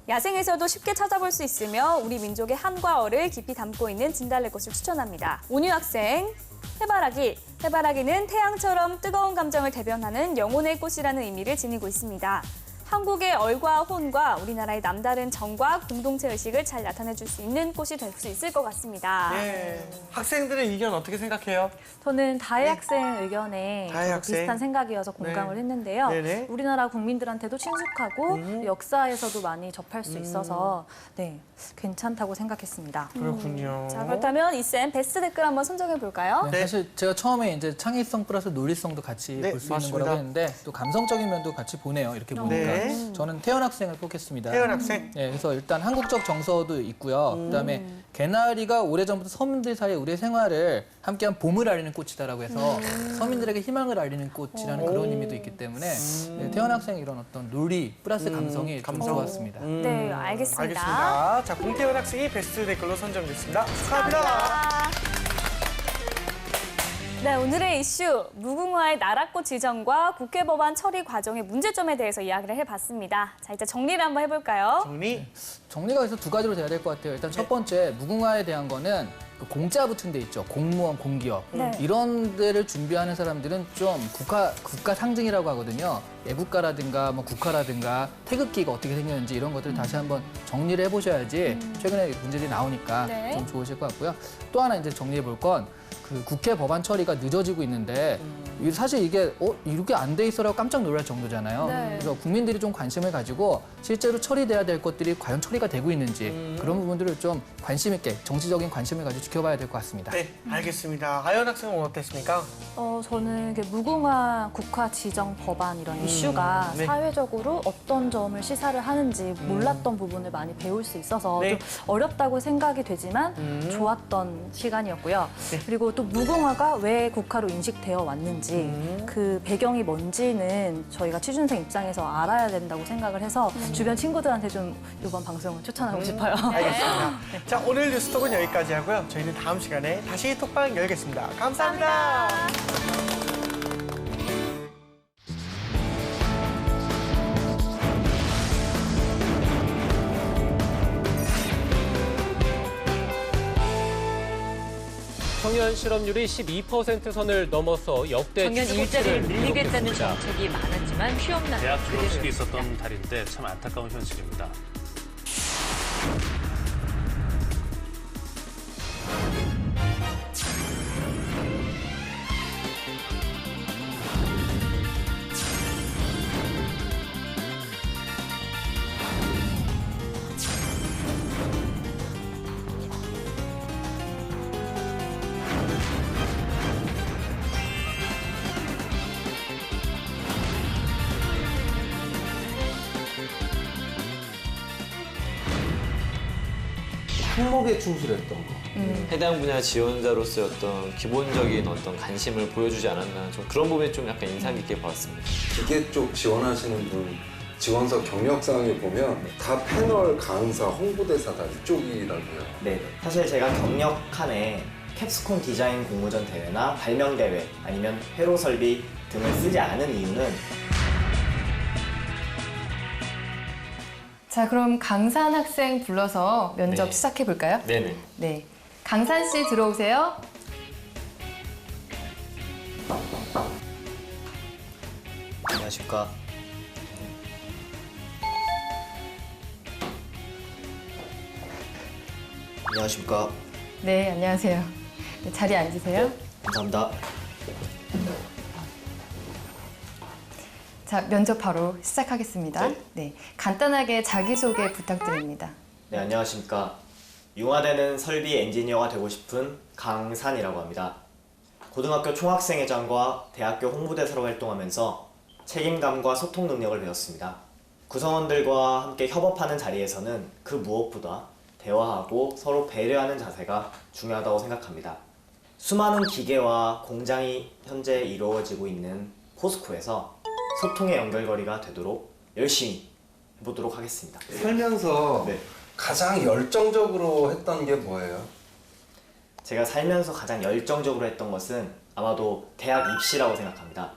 야생에서도 쉽게 찾아볼 수 있으며 우리 민족의 한과 어를 깊이 담고 있는 진달래꽃을 추천합니다. 온유 학생, 해바라기. 해바라기는 태양처럼 뜨거운 감정을 대변하는 영혼의 꽃이라는 의미를 지니고 있습니다. 한국의 얼과 혼과 우리나라의 남다른 정과 공동체 의식을 잘 나타내줄 수 있는 꽃이 될 수 있을 것 같습니다. 네. 학생들의 의견 어떻게 생각해요? 저는 다혜 학생 의견에 다혜 학생. 비슷한 생각이어서 공감을 했는데요. 네네. 우리나라 국민들한테도 친숙하고 역사에서도 많이 접할 수 있어서 네, 괜찮다고 생각했습니다. 그렇군요. 자, 그렇다면 이쌤 베스트 댓글 한번 선정해 볼까요? 네, 사실 제가 처음에 이제 창의성 플러스 논리성도 같이 네, 볼 수 있는 맞습니다. 거라고 했는데 또 감성적인 면도 같이 보네요. 이렇게 보니까. 네. 저는 태연 학생을 뽑겠습니다. 태연 학생. 네, 그래서 일단 한국적 정서도 있고요. 그다음에 개나리가 오래전부터 서민들 사이에 우리의 생활을 함께한 봄을 알리는 꽃이다라고 해서 서민들에게 희망을 알리는 꽃이라는 그런 의미도 있기 때문에 네, 태연 학생 이런 어떤 논리 플러스 감성이 좀 감성. 좋았습니다. 네, 알겠습니다. 알겠습니다. 자, 공태현 학생이 베스트 댓글로 선정됐습니다. 축하합니다. 네, 오늘의 이슈 무궁화의 나라꽃 지정과 국회 법안 처리 과정의 문제점에 대해서 이야기를 해봤습니다. 자, 이제 정리를 한번 해볼까요? 정리. 정리가 그래서 두 가지로 돼야 될 것 같아요. 일단 첫 번째 무궁화에 대한 거는 그 공짜 붙은 데 있죠. 공무원, 공기업. 네. 이런 데를 준비하는 사람들은 좀 국가 상징이라고 하거든요. 애국가라든가 뭐 국화라든가 태극기가 어떻게 생겼는지 이런 것들을 다시 한번 정리를 해보셔야지 최근에 문제들이 나오니까 네. 좀 좋으실 것 같고요. 또 하나 이제 정리해 볼 건 그 국회 법안 처리가 늦어지고 있는데 사실 이게 이렇게 안 돼 있어라고 깜짝 놀랄 정도잖아요. 네. 그래서 국민들이 좀 관심을 가지고 실제로 처리돼야 될 것들이 과연 처리가 되고 있는지 그런 부분들을 좀 관심 있게 정치적인 관심을 가지고 지켜봐야 될 것 같습니다. 네, 알겠습니다. 아연 학생은 어땠습니까? 저는 이게 무궁화 국화 지정 법안 이런 이슈가 네. 사회적으로 어떤 점을 시사를 하는지 몰랐던 부분을 많이 배울 수 있어서 네. 좀 어렵다고 생각이 되지만 좋았던 시간이었고요. 네. 그리고 또 무궁화가 왜 국화로 인식되어 왔는지 그 배경이 뭔지는 저희가 취준생 입장에서 알아야 된다고 생각을 해서 주변 친구들한테 좀 이번 방송을 추천하고 싶어요. 알겠습니다. 자, 오늘 뉴스톡은 여기까지 하고요. 저희는 다음 시간에 다시 톡방 열겠습니다. 감사합니다. 청년 실업률이 12% 선을 넘어서 역대 청년 일자리를 최고치를 늘리겠다는 기록했습니다. 정책이 많았지만 취업난 대학 졸업식이 그대로였습니다. 있었던 달인데 참 안타까운 현실입니다. 항목에 충실했던 거. 해당 분야 지원자로서의 어떤 기본적인 어떤 관심을 보여주지 않았나 좀 그런 부분이 좀 약간 인상 깊게 봤습니다. 기계 쪽 지원하시는 분 지원서 경력사항에 보면 다 패널, 강사, 홍보대사 다 이쪽이라고요. 네, 사실 제가 경력 칸에 캡스콘 디자인 공모전 대회나 발명 대회 아니면 회로 설비 등을 쓰지 않은 이유는 자, 그럼 강산 학생 불러서 면접 네. 시작해 볼까요? 네네. 네. 강산 씨 들어오세요. 안녕하십니까. 안녕하십니까. 네, 안녕하세요. 네, 자리에 앉으세요. 감사합니다. 자, 면접 바로 시작하겠습니다. 네. 네. 간단하게 자기소개 부탁드립니다. 네, 안녕하십니까. 융화되는 설비 엔지니어가 되고 싶은 강산이라고 합니다. 고등학교 총학생회장과 대학교 홍보대사로 활동하면서 책임감과 소통 능력을 배웠습니다. 구성원들과 함께 협업하는 자리에서는 그 무엇보다 대화하고 서로 배려하는 자세가 중요하다고 생각합니다. 수많은 기계와 공장이 현재 이루어지고 있는 포스코에서 소통의 연결고리가 되도록 열심히 해보도록 하겠습니다. 살면서 네. 가장 열정적으로 했던 게 뭐예요? 제가 살면서 가장 열정적으로 했던 것은 아마도 대학 입시라고 생각합니다.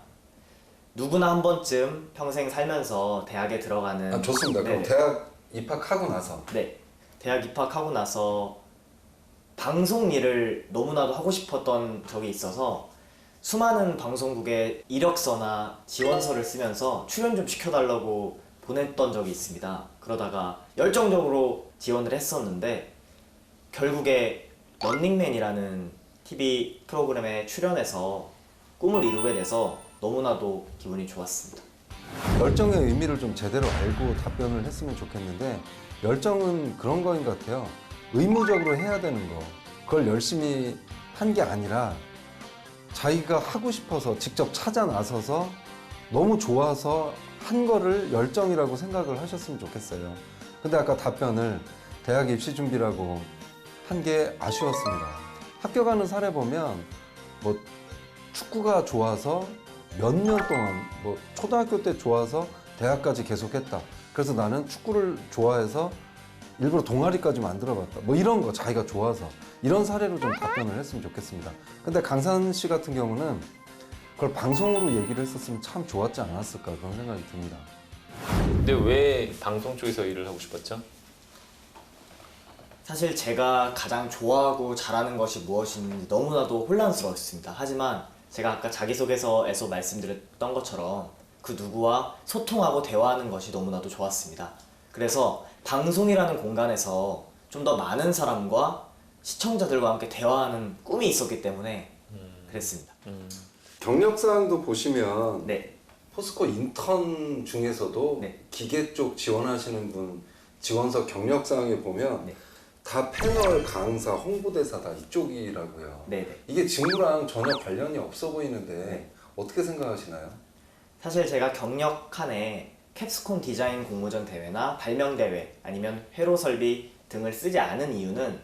누구나 한 번쯤 평생 살면서 대학에 들어가는 아, 좋습니다. 그럼 네. 대학 입학하고 나서 네. 대학 입학하고 나서 방송 일을 너무나도 하고 싶었던 적이 있어서 수많은 방송국에 이력서나 지원서를 쓰면서 출연 좀 시켜달라고 보냈던 적이 있습니다. 그러다가 열정적으로 지원을 했었는데 결국에 런닝맨이라는 TV 프로그램에 출연해서 꿈을 이루게 돼서 너무나도 기분이 좋았습니다. 열정의 의미를 좀 제대로 알고 답변을 했으면 좋겠는데 열정은 그런 거인 것 같아요. 의무적으로 해야 되는 거. 그걸 열심히 한 게 아니라 자기가 하고 싶어서 직접 찾아 나서서 너무 좋아서 한 거를 열정이라고 생각을 하셨으면 좋겠어요. 근데 아까 답변을 대학 입시 준비라고 한 게 아쉬웠습니다. 학교 가는 사례 보면 뭐 축구가 좋아서 몇 년 동안 뭐 초등학교 때 좋아서 대학까지 계속했다. 그래서 나는 축구를 좋아해서 일부러 동아리까지 만들어봤다. 뭐 이런 거 자기가 좋아서 이런 사례로 좀 답변을 했으면 좋겠습니다. 근데 강산 씨 같은 경우는 그걸 방송으로 얘기를 했었으면 참 좋았지 않았을까 그런 생각이 듭니다. 근데 왜 방송 쪽에서 일을 하고 싶었죠? 사실 제가 가장 좋아하고 잘하는 것이 무엇인지 너무나도 혼란스러웠습니다. 하지만 제가 아까 자기소개서에서 말씀드렸던 것처럼 그 누구와 소통하고 대화하는 것이 너무나도 좋았습니다. 그래서 방송이라는 공간에서 좀 더 많은 사람과 시청자들과 함께 대화하는 꿈이 있었기 때문에 그랬습니다. 경력사항도 보시면 네. 포스코 인턴 중에서도 네. 기계 쪽 지원하시는 분 지원서 경력사항에 보면 네. 다 패널, 강사, 홍보대사 다 이쪽이라고요. 네네. 이게 직무랑 전혀 관련이 없어 보이는데 네. 어떻게 생각하시나요? 사실 제가 경력 칸에 캡스콘 디자인 공모전 대회나 발명 대회 아니면 회로 설비 등을 쓰지 않은 이유는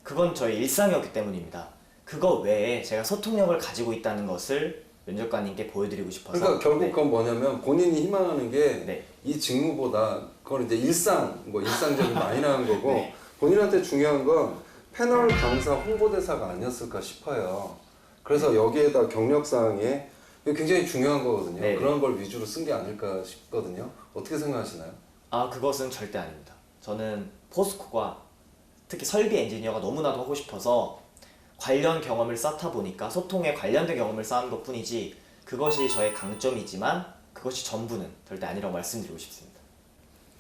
그건 저의 일상이었기 때문입니다. 그거 외에 제가 소통력을 가지고 있다는 것을 면접관님께 보여드리고 싶어서. 그러니까 결국 네. 그건 뭐냐면 본인이 희망하는 게 네. 이 직무보다 그건 이제 일상적인 마이너한 거고 네. 본인한테 중요한 건 패널 강사 홍보대사가 아니었을까 싶어요. 그래서 여기에다 경력사항에 이게 굉장히 중요한 거거든요. 네. 그런 걸 위주로 쓴 게 아닐까 싶거든요. 어떻게 생각하시나요? 아, 그것은 절대 아닙니다. 저는 포스코가 특히 설비 엔지니어가 너무나도 하고 싶어서 관련 경험을 쌓다 보니까 소통에 관련된 경험을 쌓은 것 뿐이지 그것이 저의 강점이지만 그것이 전부는 절대 아니라고 말씀드리고 싶습니다.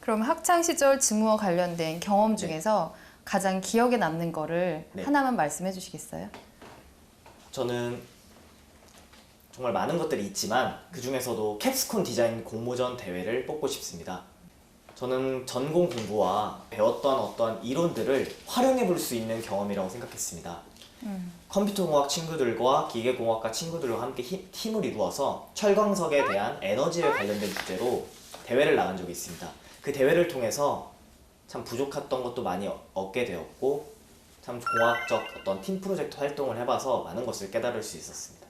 그럼 학창 시절 직무와 관련된 경험 중에서 가장 기억에 남는 거를 네. 하나만 말씀해 주시겠어요? 저는 정말 많은 것들이 있지만 그 중에서도 캡스콘 디자인 공모전 대회를 뽑고 싶습니다. 저는 전공 공부와 배웠던 어떠한 이론들을 활용해 볼 수 있는 경험이라고 생각했습니다. 컴퓨터공학 친구들과 기계공학과 친구들과 함께 팀을 이루어서 철광석에 대한 에너지에 관련된 주제로 대회를 나간 적이 있습니다. 그 대회를 통해서 참 부족했던 것도 많이 얻게 되었고 참 공학적 어떤 팀 프로젝트 활동을 해봐서 많은 것을 깨달을 수 있었습니다.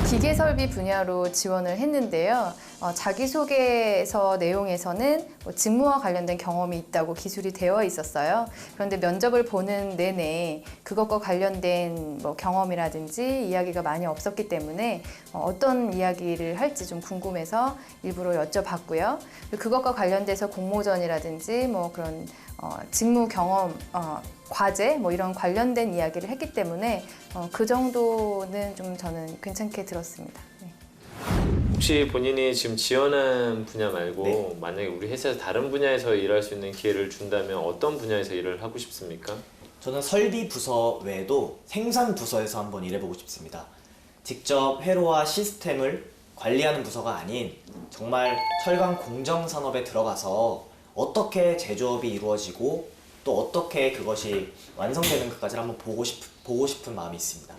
기계설비 분야로 지원을 했는데요. 자기소개서 내용에서는 직무와 관련된 경험이 있다고 기술이 되어 있었어요. 그런데 면접을 보는 내내 그것과 관련된 경험이라든지 이야기가 많이 없었기 때문에 어떤 이야기를 할지 좀 궁금해서 일부러 여쭤봤고요. 그것과 관련돼서 공모전이라든지 그런 직무 경험, 과제 이런 관련된 이야기를 했기 때문에 그 정도는 좀 저는 괜찮게 들었습니다. 네. 혹시 본인이 지금 지원한 분야 말고 만약에 우리 회사에서 다른 분야에서 일할 수 있는 기회를 준다면 어떤 분야에서 일을 하고 싶습니까? 저는 설비 부서 외에도 생산 부서에서 한번 일해보고 싶습니다. 직접 회로와 시스템을 관리하는 부서가 아닌 정말 철강 공정 산업에 들어가서 어떻게 제조업이 이루어지고 또 어떻게 그것이 완성되는 것까지 한번 보고 싶은 마음이 있습니다.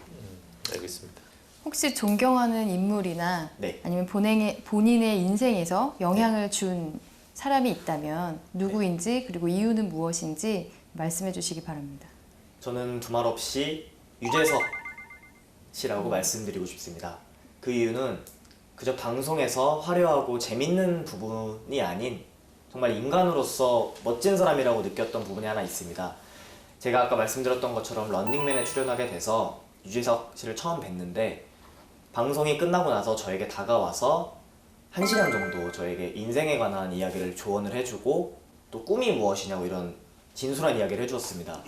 알겠습니다. 혹시 존경하는 인물이나 네. 아니면 본인의 인생에서 영향을 준 사람이 있다면 누구인지 그리고 이유는 무엇인지 말씀해 주시기 바랍니다. 저는 두말 없이 유재석 씨라고 말씀드리고 싶습니다. 그 이유는 그저 방송에서 화려하고 재밌는 부분이 아닌 정말 인간으로서 멋진 사람이라고 느꼈던 부분이 하나 있습니다. 제가 아까 말씀드렸던 것처럼 런닝맨에 출연하게 돼서 유재석 씨를 처음 뵀는데 방송이 끝나고 나서 저에게 다가와서 1시간 정도 저에게 인생에 관한 이야기를 조언을 해주고 또 꿈이 무엇이냐고 이런 진솔한 이야기를 해주었습니다.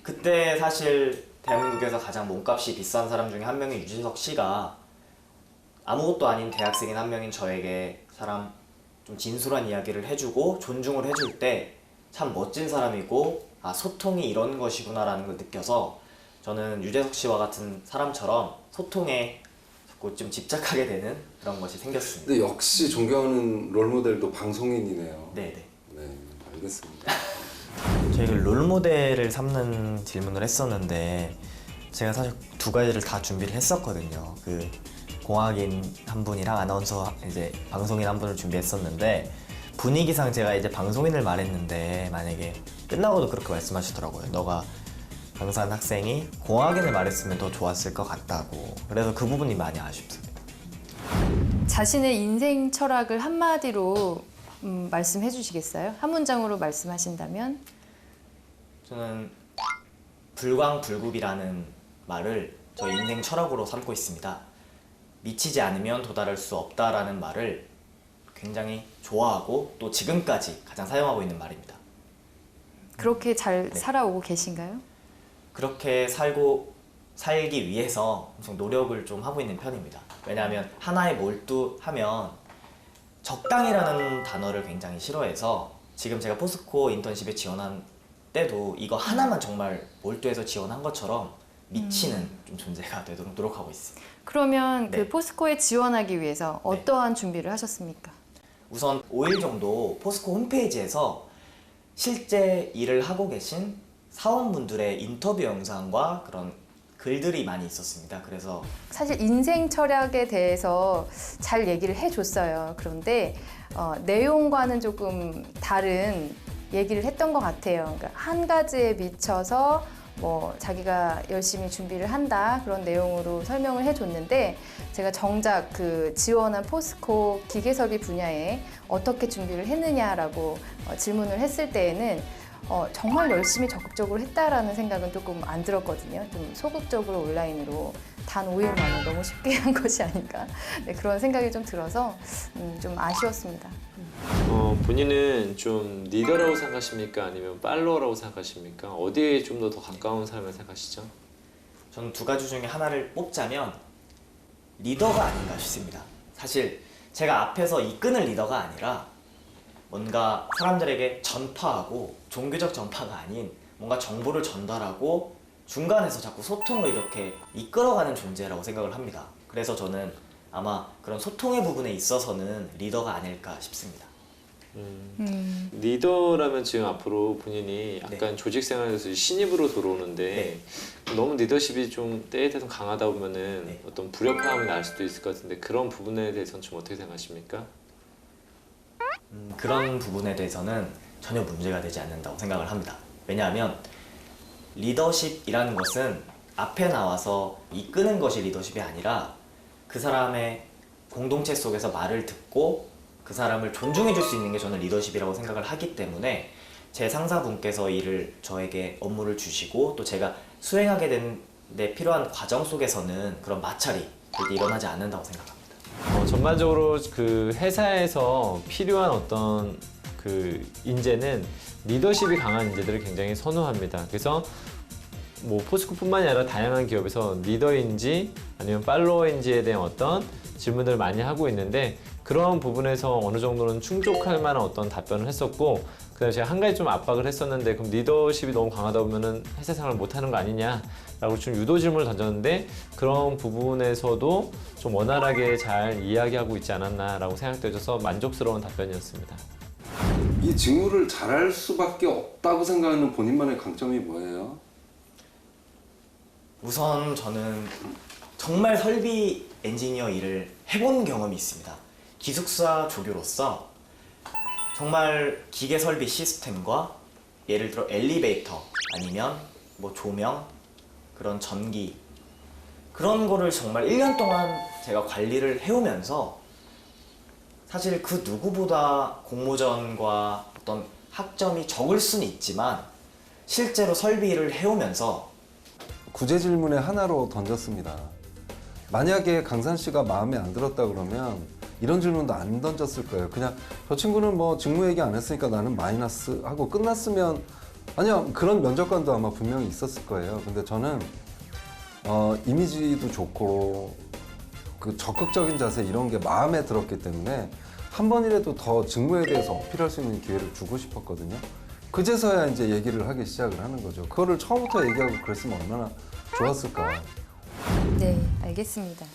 그때 사실 대한민국에서 가장 몸값이 비싼 사람 중에 한 명인 유재석 씨가 아무것도 아닌 대학생인 한 명인 저에게 좀 진솔한 이야기를 해주고 존중을 해줄 때 참 멋진 사람이고 소통이 이런 것이구나 라는 걸 느껴서 저는 유재석 씨와 같은 사람처럼 소통에 자꾸 좀 집착하게 되는 그런 것이 생겼습니다. 근데 역시 존경하는 롤모델도 방송인이네요. 네네. 네, 알겠습니다. 저희가 롤모델을 삼는 질문을 했었는데 제가 사실 두 가지를 다 준비를 했었거든요. 그 공학인 한 분이랑 아나운서 이제 방송인 한 분을 준비했었는데 분위기상 제가 이제 방송인을 말했는데 만약에 끝나고도 그렇게 말씀하시더라고요. 너가 강사한 학생이 공학인을 말했으면 더 좋았을 것 같다고. 그래서 그 부분이 많이 아쉽습니다. 자신의 인생 철학을 한마디로 말씀해 주시겠어요? 한 문장으로 말씀하신다면? 저는 불광불급이라는 말을 저희 인생 철학으로 삼고 있습니다. 미치지 않으면 도달할 수 없다라는 말을 굉장히 좋아하고 또 지금까지 가장 사용하고 있는 말입니다. 그렇게 잘 네. 살아오고 계신가요? 그렇게 살기 위해서 엄청 노력을 좀 하고 있는 편입니다. 왜냐하면 하나에 몰두하면 적당이라는 단어를 굉장히 싫어해서 지금 제가 포스코 인턴십에 지원한 때도 이거 하나만 정말 몰두해서 지원한 것처럼 미치는 좀 존재가 되도록 노력하고 있습니다. 그러면 네. 그 포스코에 지원하기 위해서 어떠한 준비를 하셨습니까? 우선 5일 정도 포스코 홈페이지에서 실제 일을 하고 계신 사원분들의 인터뷰 영상과 그런 글들이 많이 있었습니다. 그래서 사실 인생 철학에 대해서 잘 얘기를 해줬어요. 그런데 내용과는 조금 다른 얘기를 했던 것 같아요. 그러니까 한 가지에 미쳐서 자기가 열심히 준비를 한다 그런 내용으로 설명을 해줬는데 제가 정작 그 지원한 포스코 기계설비 분야에 어떻게 준비를 했느냐라고 질문을 했을 때에는 정말 열심히 적극적으로 했다라는 생각은 조금 안 들었거든요. 좀 소극적으로 온라인으로 단 5일 만에 너무 쉽게 한 것이 아닌가 네, 그런 생각이 좀 들어서 좀 아쉬웠습니다. 본인은 좀 리더라고 생각하십니까? 아니면 팔로워라고 생각하십니까? 어디에 좀 더 가까운 사람을 생각하시죠? 저는 두 가지 중에 하나를 뽑자면 리더가 아닌가 싶습니다. 사실 제가 앞에서 이끄는 리더가 아니라 뭔가 사람들에게 전파하고 종교적 전파가 아닌 뭔가 정보를 전달하고 중간에서 자꾸 소통을 이렇게 이끌어가는 존재라고 생각을 합니다. 그래서 저는 아마 그런 소통의 부분에 있어서는 리더가 아닐까 싶습니다. 리더라면 지금 앞으로 본인이 약간 조직 생활에서 신입으로 들어오는데 너무 리더십이 좀 때에 대해서 강하다 보면은 어떤 불협화음이 날 수도 있을 것 같은데 그런 부분에 대해서는 좀 어떻게 생각하십니까? 그런 부분에 대해서는 전혀 문제가 되지 않는다고 생각을 합니다. 왜냐하면 리더십이라는 것은 앞에 나와서 이끄는 것이 리더십이 아니라 그 사람의 공동체 속에서 말을 듣고 그 사람을 존중해 줄 수 있는 게 저는 리더십이라고 생각을 하기 때문에 제 상사분께서 저에게 업무를 주시고 또 제가 수행하게 되는데 필요한 과정 속에서는 그런 마찰이 절대 일어나지 않는다고 생각합니다. 전반적으로 그 회사에서 필요한 어떤 그 인재는 리더십이 강한 인재들을 굉장히 선호합니다. 그래서 뭐 포스코뿐만이 아니라 다양한 기업에서 리더인지 아니면 팔로워인지에 대한 어떤 질문들을 많이 하고 있는데 그런 부분에서 어느 정도는 충족할 만한 어떤 답변을 했었고 그다음에 제가 한 가지 좀 압박을 했었는데 그럼 리더십이 너무 강하다 보면은 회사 생활을 못하는 거 아니냐라고 좀 유도 질문을 던졌는데 그런 부분에서도 좀 원활하게 잘 이야기하고 있지 않았나라고 생각되어서 만족스러운 답변이었습니다. 이 직무를 잘할 수밖에 없다고 생각하는 본인만의 강점이 뭐예요? 우선 저는 정말 설비 엔지니어 일을 해본 경험이 있습니다. 기숙사 조교로서 정말 기계 설비 시스템과 예를 들어 엘리베이터 아니면 뭐 조명, 그런 전기 그런 거를 정말 1년 동안 제가 관리를 해오면서 사실 그 누구보다 공모전과 어떤 학점이 적을 수는 있지만 실제로 설비 일을 해오면서 구제 질문의 하나로 던졌습니다. 만약에 강산 씨가 마음에 안 들었다 그러면 이런 질문도 안 던졌을 거예요. 그냥 저 친구는 뭐 직무 얘기 안 했으니까 나는 마이너스 하고 끝났으면 아니요 그런 면접관도 아마 분명히 있었을 거예요. 근데 저는 이미지도 좋고 그 적극적인 자세 이런 게 마음에 들었기 때문에 한 번이라도 더 직무에 대해서 어필할 수 있는 기회를 주고 싶었거든요. 그제서야 이제 얘기를 하기 시작을 하는 거죠. 그거를 처음부터 얘기하고 그랬으면 얼마나 좋았을까. 네, 알겠습니다.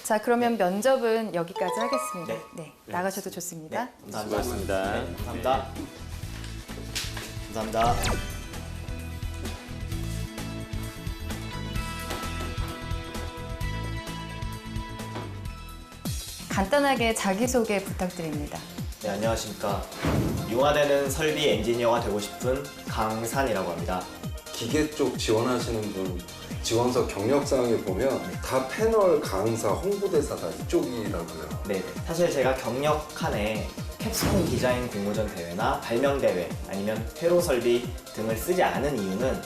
자, 그러면 면접은 여기까지 하겠습니다. 네, 나가셔도 좋습니다. 감사합니다. 수고하셨습니다. 네, 감사합니다. 감사합니다. 간단하게 자기소개 부탁드립니다. 네, 안녕하십니까. 융화되는 설비 엔지니어가 되고 싶은 강산이라고 합니다. 기계 쪽 지원하시는 분 지원서 경력사항에 보면 다 패널, 강사, 홍보대사 다 이쪽이라고요. 네, 사실 제가 경력 칸에 캡스콘 디자인 공모전 대회나 발명 대회 아니면 회로 설비 등을 쓰지 않은 이유는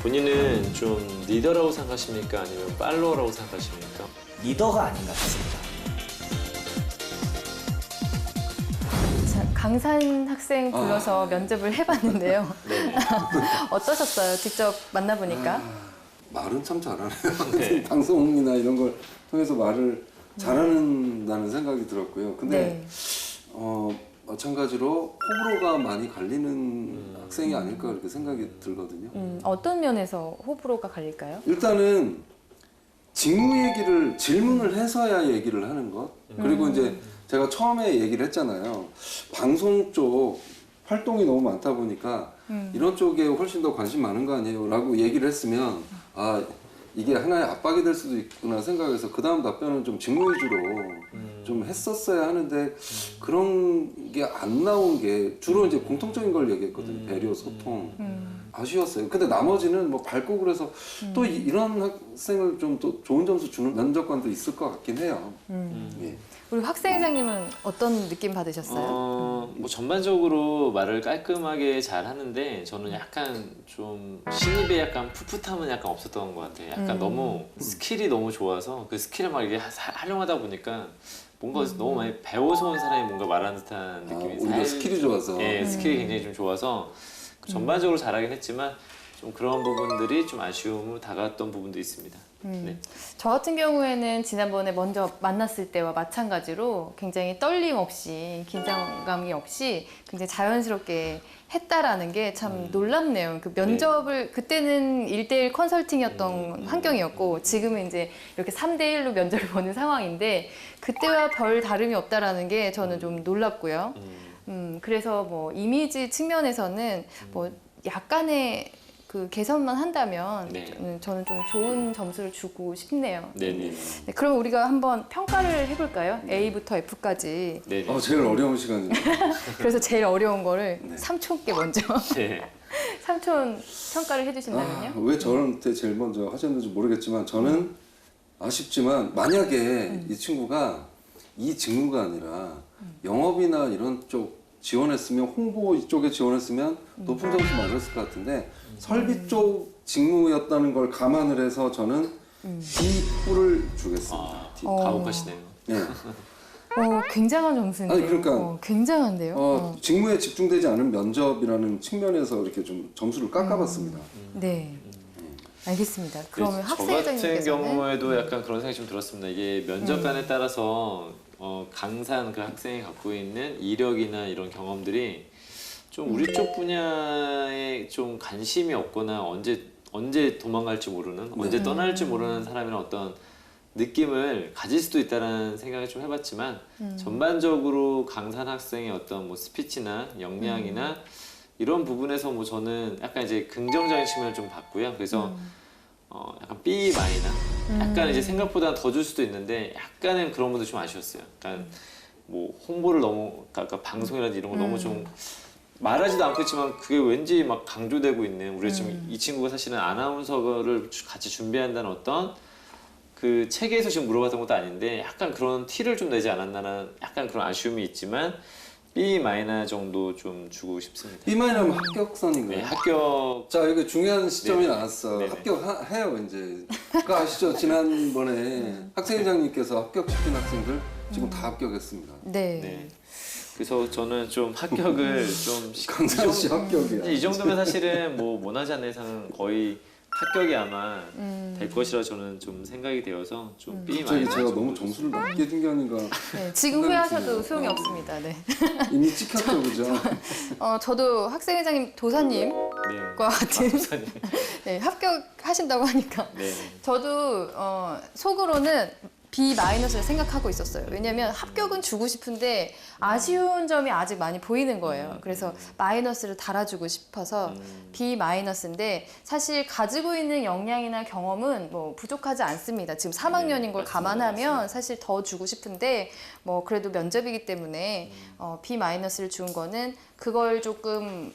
본인은 좀 리더라고 생각하십니까? 아니면 팔로워라고 생각하십니까? 리더가 아닌가 싶습니다. 자, 강산 학생 불러서 면접을 해봤는데요. 어떠셨어요? 직접 만나보니까? 말은 참 잘하네요. 방송이나 이런 걸 통해서 말을 잘하는다는 생각이 들었고요. 근데 마찬가지로 호불호가 많이 갈리는 학생이 아닐까 그렇게 생각이 들거든요. 어떤 면에서 호불호가 갈릴까요? 일단은 직무 얘기를 질문을 해서야 얘기를 하는 것. 그리고 이제 제가 처음에 얘기를 했잖아요. 방송 쪽 활동이 너무 많다 보니까 이런 쪽에 훨씬 더 관심 많은 거 아니에요? 라고 얘기를 했으면 아 이게 하나의 압박이 될 수도 있구나 생각해서 그 다음 답변은 좀 직무 위주로 좀 했었어야 하는데 그런 게 안 나온 게 주로 이제 공통적인 걸 얘기했거든요. 배려, 소통. 아쉬웠어요. 근데 나머지는 뭐 밝고 그래서 또 이런 학생을 좀 또 좋은 점수 주는 면접관도 있을 것 같긴 해요. 예. 우리 학생회장님은 어떤 느낌 받으셨어요? 뭐 전반적으로 말을 깔끔하게 잘 하는데 저는 약간 좀 신입의 약간 풋풋함은 약간 없었던 것 같아요. 약간 너무 스킬이 너무 좋아서 그 스킬을 막 이게 활용하다 보니까 뭔가 너무 많이 배워서 온 사람이 뭔가 말하는 듯한 느낌이 우리가 스킬이 좋아서 스킬이 굉장히 좀 좋아서 전반적으로 잘하긴 했지만 좀 그런 부분들이 좀 아쉬움으로 다가왔던 부분도 있습니다. 네. 저 같은 경우에는 지난번에 먼저 만났을 때와 마찬가지로 굉장히 떨림 없이 긴장감이 없이 굉장히 자연스럽게 했다라는 게 참 놀랍네요. 그 면접을 그때는 1대1 컨설팅이었던 환경이었고 지금은 이제 이렇게 3대1로 면접을 보는 상황인데 그때와 별 다름이 없다라는 게 저는 좀 놀랍고요. 그래서 뭐 이미지 측면에서는 뭐 약간의 그 개선만 한다면 네. 저는 좀 좋은 점수를 주고 싶네요. 네네. 네, 그럼 우리가 한번 평가를 해볼까요? A부터 F까지. 네. 제일 어려운 시간이네요. 그래서 제일 어려운 거를 삼촌께 먼저 네. 삼촌 평가를 해주신다면요? 왜 저한테 제일 먼저 하셨는지 모르겠지만 저는 아쉽지만 만약에 이 친구가 이 직무가 아니라 영업이나 이런 쪽 지원했으면 홍보 이쪽에 지원했으면 높은 점수 맞았을 것 같은데 설비 쪽 직무였다는 걸 감안을 해서 저는 D뿔을 주겠습니다. D. 가혹하시네요. 네. 굉장한 점수인데요. 아니, 그러니까, 굉장한데요. 직무에 집중되지 않은 면접이라는 측면에서 이렇게 좀 점수를 깎아봤습니다. 네. 알겠습니다. 그러면 저 학생회장님께서는 같은 경우에도 약간 그런 생각이 좀 들었습니다. 이게 면접관에 따라서 강사한 그 학생이 갖고 있는 이력이나 이런 경험들이 좀 우리 쪽 분야에 좀 관심이 없거나 언제 도망갈지 모르는, 언제 떠날지 모르는 사람이랑 어떤 느낌을 가질 수도 있다는 생각을 좀 해봤지만 전반적으로 강사한 학생의 어떤 뭐 스피치나 역량이나 이런 부분에서 뭐 저는 약간 이제 긍정적인 측면을 좀 봤고요. 그래서 약간 B 마이나 약간 이제 생각보다 더 줄 수도 있는데 약간은 그런 부분도 좀 아쉬웠어요. 약간 뭐 홍보를 너무 아까 방송이라든지 이런 거 너무 좀 말하지도 않고 있지만 그게 왠지 막 강조되고 있는 우리 지금 이 친구가 사실은 아나운서를 같이 준비한다는 어떤 그 책에서 지금 물어봤던 것도 아닌데 약간 그런 티를 좀 내지 않았나라는 약간 그런 아쉬움이 있지만 B 마이너 정도 좀 주고 싶습니다. B 마이너면 합격선인가요? 네, 합격. 자, 이거 중요한 시점이 나왔어. 네네. 합격해요, 이제. 그거 아시죠? 지난번에 학생회장님께서 합격시킨 학생들 지금 다 합격했습니다. 네. 네. 그래서 저는 좀 합격을 좀 강산 씨 합격이야. 이 정도면 사실은 뭐 문화자네상은 거의 합격이 아마 될 것이라 저는 좀 생각이 되어서 좀 B 갑자기 마이너 제가 정도 너무 점수를 낮게 준 게 아닌가. 네, 지금 후회하셔도 소용이 없습니다. 네. 이미 찍혔죠, 그죠? 저도 학생회장님 도사님과 네. 같은 박사님. 네, 합격하신다고 하니까 네. 저도 속으로는 B 마이너스를 생각하고 있었어요. 왜냐면 합격은 주고 싶은데 아쉬운 점이 아직 많이 보이는 거예요. 그래서 마이너스를 달아주고 싶어서 B 마이너스인데 사실 가지고 있는 역량이나 경험은 뭐 부족하지 않습니다. 지금 3학년인 걸 감안하면 사실 더 주고 싶은데 뭐 그래도 면접이기 때문에 B 마이너스를 준 거는 그걸 조금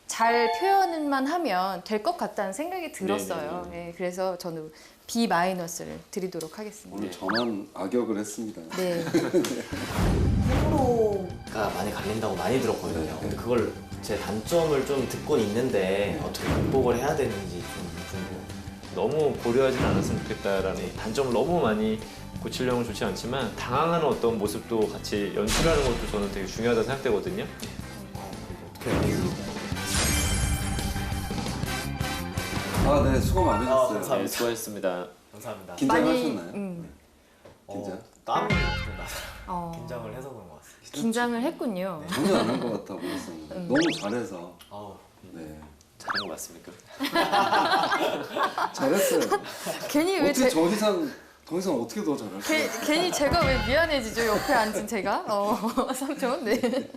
잘 표현만 하면 될 것 같다는 생각이 들었어요. 네, 그래서 저는 B 마이너스를 드리도록 하겠습니다. 오늘 저만 악역을 했습니다. 네. 호불호가 많이 갈린다고 많이 들었거든요. 근데 그걸 제 단점을 좀 듣고는 있는데 어떻게 극복을 해야 되는지 좀 궁금해요. 너무 고려하진 않았으면 좋겠다라는 단점을 너무 많이 고치려면 좋지 않지만 당황하는 어떤 모습도 같이 연출하는 것도 저는 되게 중요하다고 생각되거든요. 어떻게 해야 되지? 아, 네, 수고 많으셨어요. 감사합니다. 네, 수고하셨습니다. 감사합니다. 긴장하셨나요? 많이, 긴장? 땀이 좀 나서 긴장을 해서 그런 것 같습니다. 긴장을 했군요. 전혀 안 한 것 같아 보였었는데 너무 잘해서. 네, 잘한 거 맞습니까? 잘했어요. 괜히 왜 어떻게 더 이상 어떻게 더 잘할까요? 괜히 제가 왜 미안해지죠? 옆에 앉은 제가? 삼촌, 네.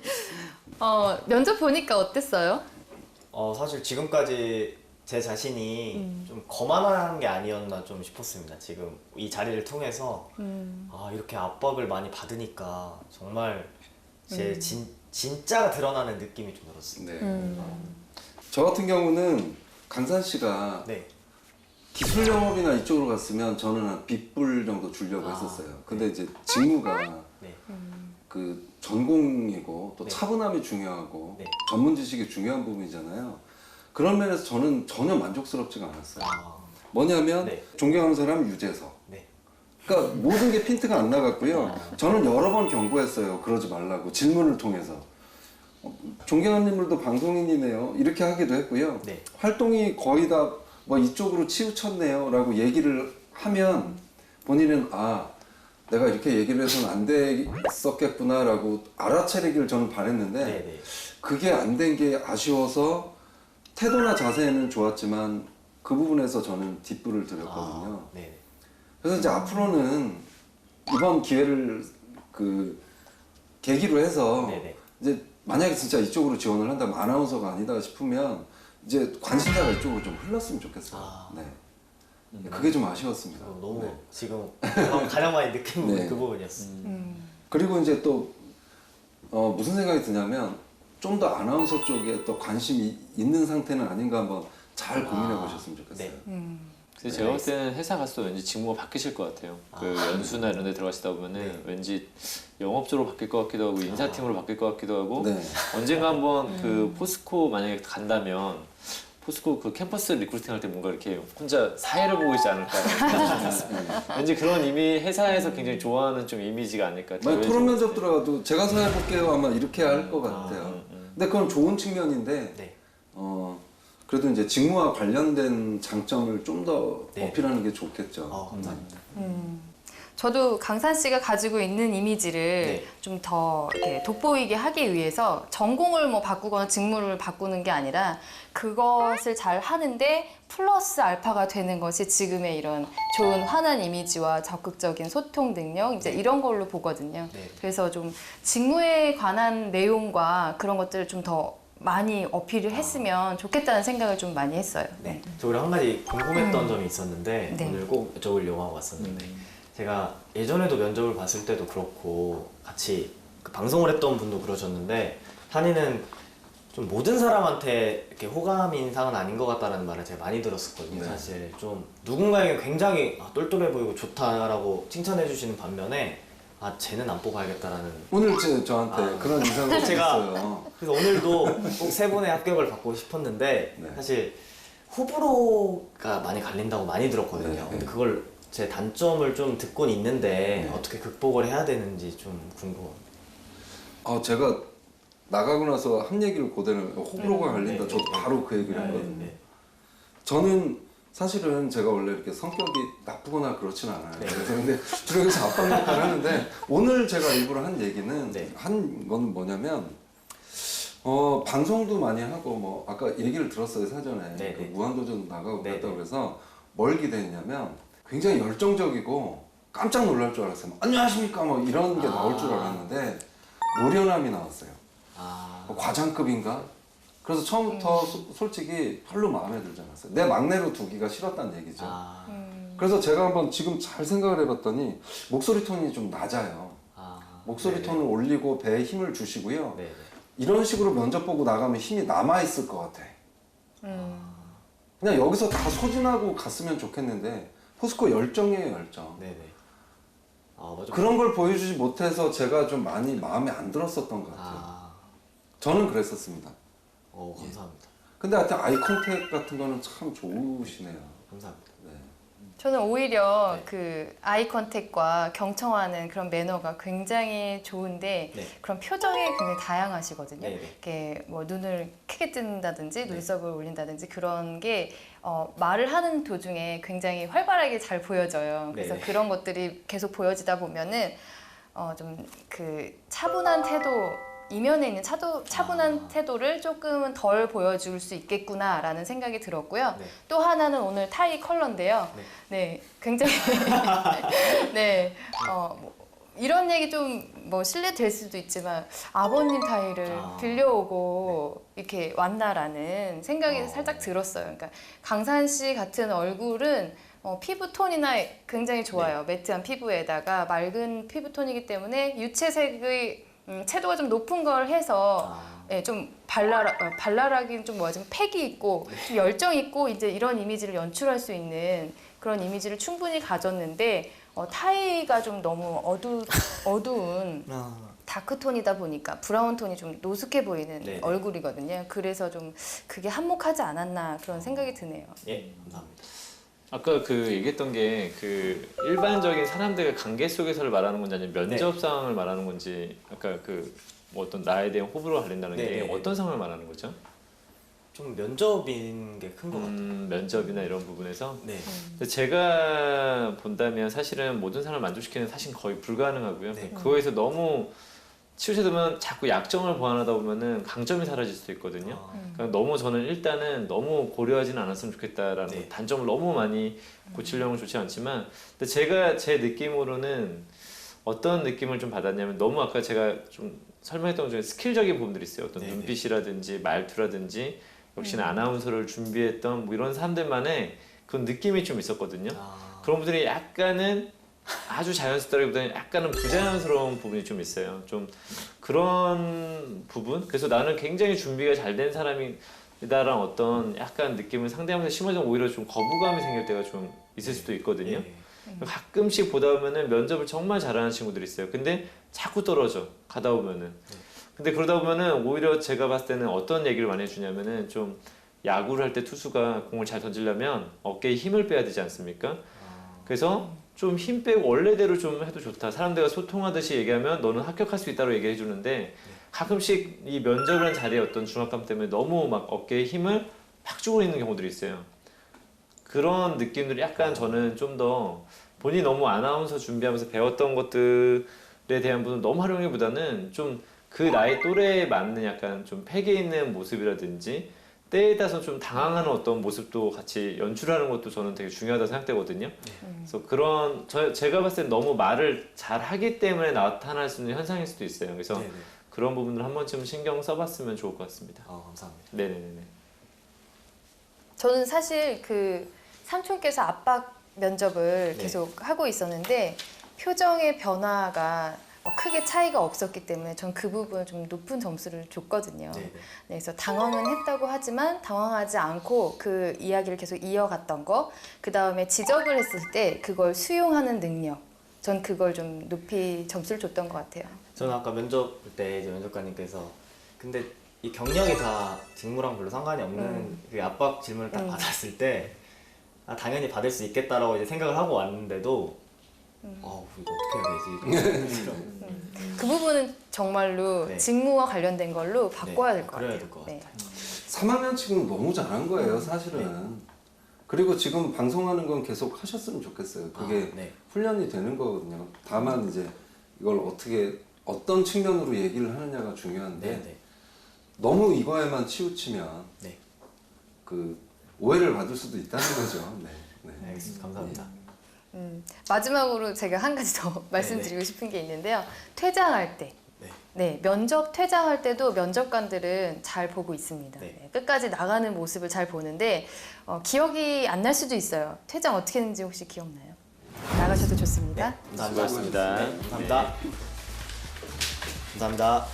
면접 보니까 어땠어요? 사실 지금까지 제 자신이 좀 거만한 게 아니었나 좀 싶었습니다. 지금 이 자리를 통해서 이렇게 압박을 많이 받으니까 정말 제 진짜가 드러나는 느낌이 좀 들었습니다. 네. 저 같은 경우는 강산 씨가 네. 기술 영업이나 이쪽으로 갔으면 저는 한 B뿔 정도 주려고 했었어요. 근데 이제 직무가 네. 그 전공이고 또 네. 차분함이 중요하고 네. 전문 지식이 중요한 부분이잖아요. 그런 면에서 저는 전혀 만족스럽지가 않았어요. 뭐냐면 네. 존경하는 사람 유재석. 네. 그러니까 모든 게 핀트가 안 나갔고요. 저는 여러 번 경고했어요. 그러지 말라고 질문을 통해서. 존경하는 인물도 방송인이네요. 이렇게 하기도 했고요. 네. 활동이 거의 다 뭐 이쪽으로 치우쳤네요. 라고 얘기를 하면 본인은 내가 이렇게 얘기를 해서는 안 됐었겠구나 라고 알아차리기를 저는 바랬는데 네네. 그게 안 된 게 아쉬워서 태도나 자세는 좋았지만 그 부분에서 저는 뒷불을 들였거든요. 네. 그래서 이제 앞으로는 이번 기회를 계기로 해서 네네. 이제 만약에 진짜 이쪽으로 지원을 한다면 아나운서가 아니다 싶으면 이제 관심사가 이쪽으로 좀 흘렀으면 좋겠어요. 네. 그게 좀 아쉬웠습니다. 너무 네. 지금 가장 많이 느낀 부분이 네. 그 부분이었어요. 그리고 이제 또 무슨 생각이 드냐면 좀 더 아나운서 쪽에 또 관심이 있는 상태는 아닌가 한번 잘 고민해 보셨으면 좋겠어요. 네. 그래서 제가 볼 때는 회사 가서 왠지 직무가 바뀌실 것 같아요. 그 연수나 이런 데 들어가시다 보면은 네. 왠지 영업적으로 바뀔 것 같기도 하고 인사팀으로 바뀔 것 같기도 하고 네. 언젠가 한번 그 포스코 만약에 간다면 포스코 그 캠퍼스 리크루팅 할 때 뭔가 이렇게 혼자 사회를 보고 있지 않을까. 왠지 그런 이미 회사에서 굉장히 좋아하는 좀 이미지가 아닐까. 만약 토론 면접 들어가도 제가 사회 볼게요 아마 이렇게 할 것 같아요. 근데 그건 좋은 측면인데 네. 그래도 이제 직무와 관련된 장점을 좀 더 네. 어필하는 게 좋겠죠. 감사합니다. 저도 강산 씨가 가지고 있는 이미지를 네. 좀 더 돋보이게 하기 위해서 전공을 뭐 바꾸거나 직무를 바꾸는 게 아니라 그것을 잘 하는데 플러스 알파가 되는 것이 지금의 이런 좋은 환한 이미지와 적극적인 소통 능력 이제 이런 걸로 보거든요. 네. 그래서 좀 직무에 관한 내용과 그런 것들을 좀 더 많이 어필을 했으면 좋겠다는 생각을 좀 많이 했어요. 네. 저 오늘 한 가지 궁금했던 점이 있었는데 네. 오늘 꼭 여쭤보려고 하고 왔었는데 제가 예전에도 면접을 봤을 때도 그렇고 같이 그 방송을 했던 분도 그러셨는데 한이는 좀 모든 사람한테 이렇게 호감 인상은 아닌 것 같다는 말을 제가 많이 들었었거든요. 네. 사실 좀 누군가에게 굉장히 똘똘해 보이고 좋다라고 칭찬해 주시는 반면에 쟤는 안 뽑아야겠다라는 오늘 저한테 그런 인상을 제가 줬어요. 그래서 오늘도 꼭 세 분의 합격을 받고 싶었는데 네. 사실 호불호가 많이 갈린다고 많이 들었거든요. 네. 근데 그걸 제 단점을 좀 듣고는 있는데 네. 어떻게 극복을 해야 되는지 좀 궁금합니다. 제가 나가고 나서 한 얘기를 그대로 호불호가 갈린다. 네. 저도 바로 그 얘기를 네. 했거든요. 네. 저는 사실은 제가 원래 이렇게 성격이 나쁘거나 그렇진 않아요. 네. 그래서 근데 주로 여기서 압박 역할을 하는데 오늘 제가 일부러 한 얘기는 네. 한 건 뭐냐면 방송도 많이 하고 뭐 아까 얘기를 들었어요 사전에 네. 그 무한도전 나가고 네. 그랬다고 그래서 뭘 기대했냐면 굉장히 열정적이고 깜짝 놀랄 줄 알았어요. 안녕하십니까 뭐 이런 게 나올 줄 알았는데 노련함이 나왔어요. 과장급인가? 그래서 처음부터 솔직히 별로 마음에 들지 않았어요. 내 막내로 두기가 싫었다는 얘기죠. 그래서 제가 한번 지금 잘 생각을 해봤더니 목소리 톤이 좀 낮아요. 목소리 네네. 톤을 올리고 배에 힘을 주시고요. 네네. 이런 식으로 면접 보고 나가면 힘이 남아있을 것 같아. 그냥 여기서 다 소진하고 갔으면 좋겠는데 포스코 열정이에요, 열정. 네네. 맞아. 그런 걸 보여주지 못해서 제가 좀 많이 마음에 안 들었었던 것 같아요. 저는 그랬었습니다. 감사합니다. 근데 하여튼 아이 컨택 같은 거는 참 좋으시네요. 감사합니다. 네. 저는 오히려 네. 그 아이 컨택과 경청하는 그런 매너가 굉장히 좋은데 네. 그런 표정이 굉장히 다양하시거든요. 네, 네. 이렇게 뭐 눈을 크게 뜬다든지 눈썹을 올린다든지 그런 게 말을 하는 도중에 굉장히 활발하게 잘 보여져요. 그래서 네. 그런 것들이 계속 보여지다 보면은 좀 그 차분한 태도 이면에 있는 차분한 태도를 조금은 덜 보여줄 수 있겠구나라는 생각이 들었고요. 네. 또 하나는 오늘 타이 컬러인데요. 네, 굉장히 네, 뭐 이런 얘기 좀 뭐 실례될 수도 있지만 아버님 타이를 빌려오고 이렇게 왔나라는 생각이 살짝 들었어요. 그러니까 강산 씨 같은 얼굴은 피부 톤이나 굉장히 좋아요. 매트한 피부에다가 맑은 피부 톤이기 때문에 유채색의 채도가 좀 높은 걸 해서 좀 발랄하긴 좀 뭐지만 팩이 있고 좀 열정 있고 이제 이런 이미지를 연출할 수 있는 그런 이미지를 충분히 가졌는데 타이가 좀 너무 어두운 다크톤이다 보니까 브라운 톤이 좀 노숙해 보이는 네네. 얼굴이거든요. 그래서 좀 그게 한몫하지 않았나 그런 생각이 드네요. 예, 감사합니다. 아까 그 얘기했던 게 그 일반적인 사람들의 관계 속에서를 말하는 건지 아니면 면접 상황을 말하는 건지 아까 그 뭐 어떤 나에 대한 호불호가 갈린다는 게 네네. 어떤 상황을 말하는 거죠? 좀 면접인 게 큰 것 같아요. 면접이나 이런 부분에서 네. 근데 제가 본다면 사실은 모든 사람을 만족시키는 사실 거의 불가능하고요. 네. 그거에서 너무 치우쳐두면 자꾸 약점을 보완하다 보면은 강점이 사라질 수도 있거든요. 그러니까 너무 저는 일단은 너무 고려하지는 않았으면 좋겠다라는 네. 단점을 너무 많이 고치려면 좋지 않지만 근데 제가 제 느낌으로는 어떤 느낌을 좀 받았냐면 너무 아까 제가 좀 설명했던 것 중에 스킬적인 부분들이 있어요. 어떤 네네. 눈빛이라든지 말투라든지 역시나 아나운서를 준비했던 뭐 이런 사람들만의 그런 느낌이 좀 있었거든요. 그런 분들이 약간은 아주 자연스럽다기보다는 약간은 부자연스러운 부분이 좀 있어요. 좀 그런 부분. 그래서 나는 굉장히 준비가 잘 된 사람이다라는 어떤 약간 느낌을 상대하면서 심어지면 오히려 좀 거부감이 생길 때가 좀 있을 수도 있거든요. 가끔씩 보다 보면은 면접을 정말 잘하는 친구들이 있어요. 근데 자꾸 떨어져 가다 보면은. 근데 그러다 보면은 오히려 제가 봤을 때는 어떤 얘기를 많이 해주냐면은 좀 야구를 할 때 투수가 공을 잘 던지려면 어깨에 힘을 빼야 되지 않습니까? 그래서 좀 힘 빼고 원래대로 좀 해도 좋다. 사람들과 소통하듯이 얘기하면 너는 합격할 수 있다고 얘기해 주는데 가끔씩 이 면접이라는 자리에 어떤 중압감 때문에 너무 막 어깨에 힘을 팍 주고 있는 경우들이 있어요. 그런 느낌들이 약간 저는 좀 더 본인이 너무 아나운서 준비하면서 배웠던 것들에 대한 부분 너무 활용하기보다는 좀 그 나이 또래에 맞는 약간 좀 패기 있는 모습이라든지 때에 따라서 좀 당황하는 어떤 모습도 같이 연출하는 것도 저는 되게 중요하다고 생각되거든요. 그래서 그런 제가 봤을 때 너무 말을 잘 하기 때문에 나타날 수 있는 현상일 수도 있어요. 그래서 네네. 그런 부분들 한 번쯤 신경 써봤으면 좋을 것 같습니다. 감사합니다. 네네네. 저는 사실 그 삼촌께서 압박 면접을 네. 계속 하고 있었는데 표정의 변화가 크게 차이가 없었기 때문에 전 그 부분 좀 높은 점수를 줬거든요. 네. 네, 그래서 당황은 했다고 하지만 당황하지 않고 그 이야기를 계속 이어갔던 거, 그 다음에 지적을 했을 때 그걸 수용하는 능력, 전 그걸 좀 높이 점수를 줬던 것 같아요. 저는 아까 면접 때 이제 면접관님께서 근데 이 경력이 다 직무랑 별로 상관이 없는 그 압박 질문을 딱 받았을 때 당연히 받을 수 있겠다라고 이제 생각을 하고 왔는데도 이거 어떻게 해야 되지? 그 부분은 정말로 네. 직무와 관련된 걸로 바꿔야 될 것 그래야 같아요. 될 것 네. 3학년 친구는 너무 잘한 거예요, 사실은. 그리고 지금 방송하는 건 계속 하셨으면 좋겠어요. 그게 네. 훈련이 되는 거거든요. 다만 이제 이걸 어떻게 어떤 측면으로 얘기를 하느냐가 중요한데 네. 너무 이거에만 치우치면 네. 그 오해를 받을 수도 있다는 거죠. 네. 네. 알겠습니다. 감사합니다. 마지막으로 제가 한 가지 더 말씀드리고 싶은 게 있는데요. 퇴장할 때. 네, 면접 퇴장할 때도 면접관들은 잘 보고 있습니다. 네, 끝까지 나가는 모습을 잘 보는데 기억이 안 날 수도 있어요. 퇴장 어떻게 했는지 혹시 기억나요? 나가셔도 좋습니다. 수고하셨습니다. 감사합니다. 감사합니다.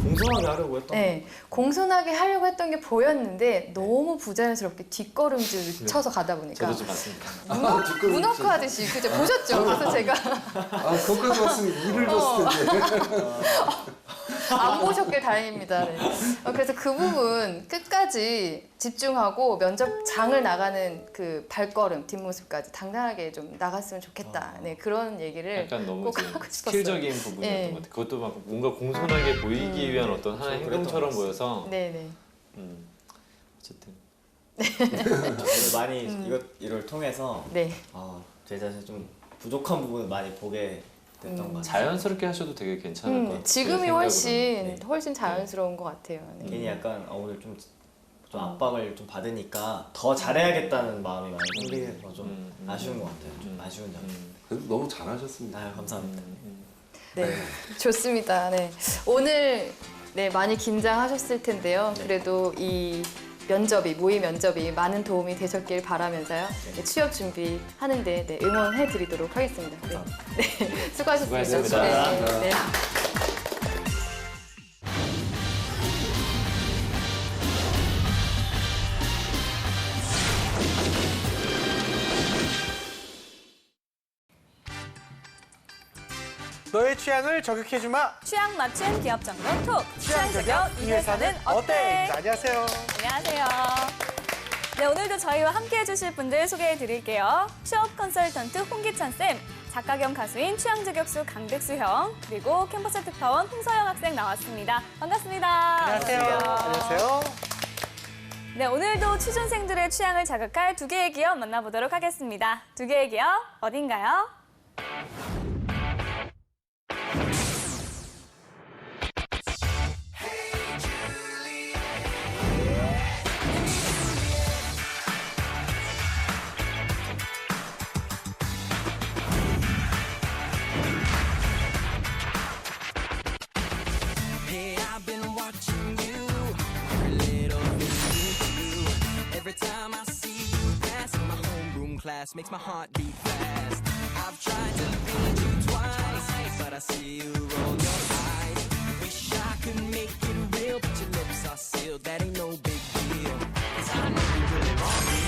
공손하게 하려고 했던 네, 공손하게 하려고 했던 게 보였는데 너무 부자연스럽게 뒷걸음질 쳐서 가다 보니까 저도 좀 봤습니다. 문워크 하듯이 그죠? 보셨죠? 그래서 제가 거기까지 왔으면 일을 줬을 텐데. 안 보셨길 다행입니다. 네. 그래서 그 부분 끝까지 집중하고 면접장을 나가는 그 발걸음, 뒷모습까지 당당하게 좀 나갔으면 좋겠다. 네, 그런 얘기를 약간 너무 꼭 이제 하고 싶었어요. 스킬적인 부분이었던 것 같아요. 그것도 막 뭔가 공손하게 보이기 위한 어떤 하나의 행동처럼 보여서 네네. 어쨌든 오늘 많이 이걸 통해서 네. 제 자신 좀 부족한 부분을 많이 보게 됐던 것 같아요. 자연스럽게 하셔도 되게 괜찮을 것 같아요. 지금이 제 생각으로는. 훨씬 자연스러운 것 같아요. 네. 괜히 약간 오늘 좀 압박을 좀 받으니까 더 잘해야겠다는 마음이 많이 생겨서 좀 아쉬운 것 같아요. 좀 아쉬운 점. 그래도 너무 잘하셨습니다. 감사합니다. 네, 좋습니다. 네, 오늘 많이 긴장하셨을 텐데요. 그래도 이 모의 면접이 많은 도움이 되셨길 바라면서요. 네, 취업 준비하는데 응원해드리도록 하겠습니다. 네, 수고하셨습니다. 수고하셨습니다. 네. 너의 취향을 저격해주마. 취향 맞춤 기업 정보 톡. 취향 저격 이 회사는 어때? 자, 안녕하세요. 안녕하세요. 네, 오늘도 저희와 함께해 주실 분들 소개해 드릴게요. 취업 컨설턴트 홍기찬 쌤, 작가 겸 가수인 취향 저격수 강백수 형, 그리고 캠퍼스 특파원 홍서영 학생 나왔습니다. 반갑습니다. 안녕하세요. 안녕하세요. 네, 오늘도 취준생들의 취향을 자극할 두 개의 기업 만나보도록 하겠습니다. 두 개의 기업 어딘가요? Every time I see you pass in my homeroom class makes my heart beat fast. I've tried to read you twice, but I see you roll your eyes. Wish I could make it real, but your lips are sealed. That ain't no big deal. 'Cause I know you really want me.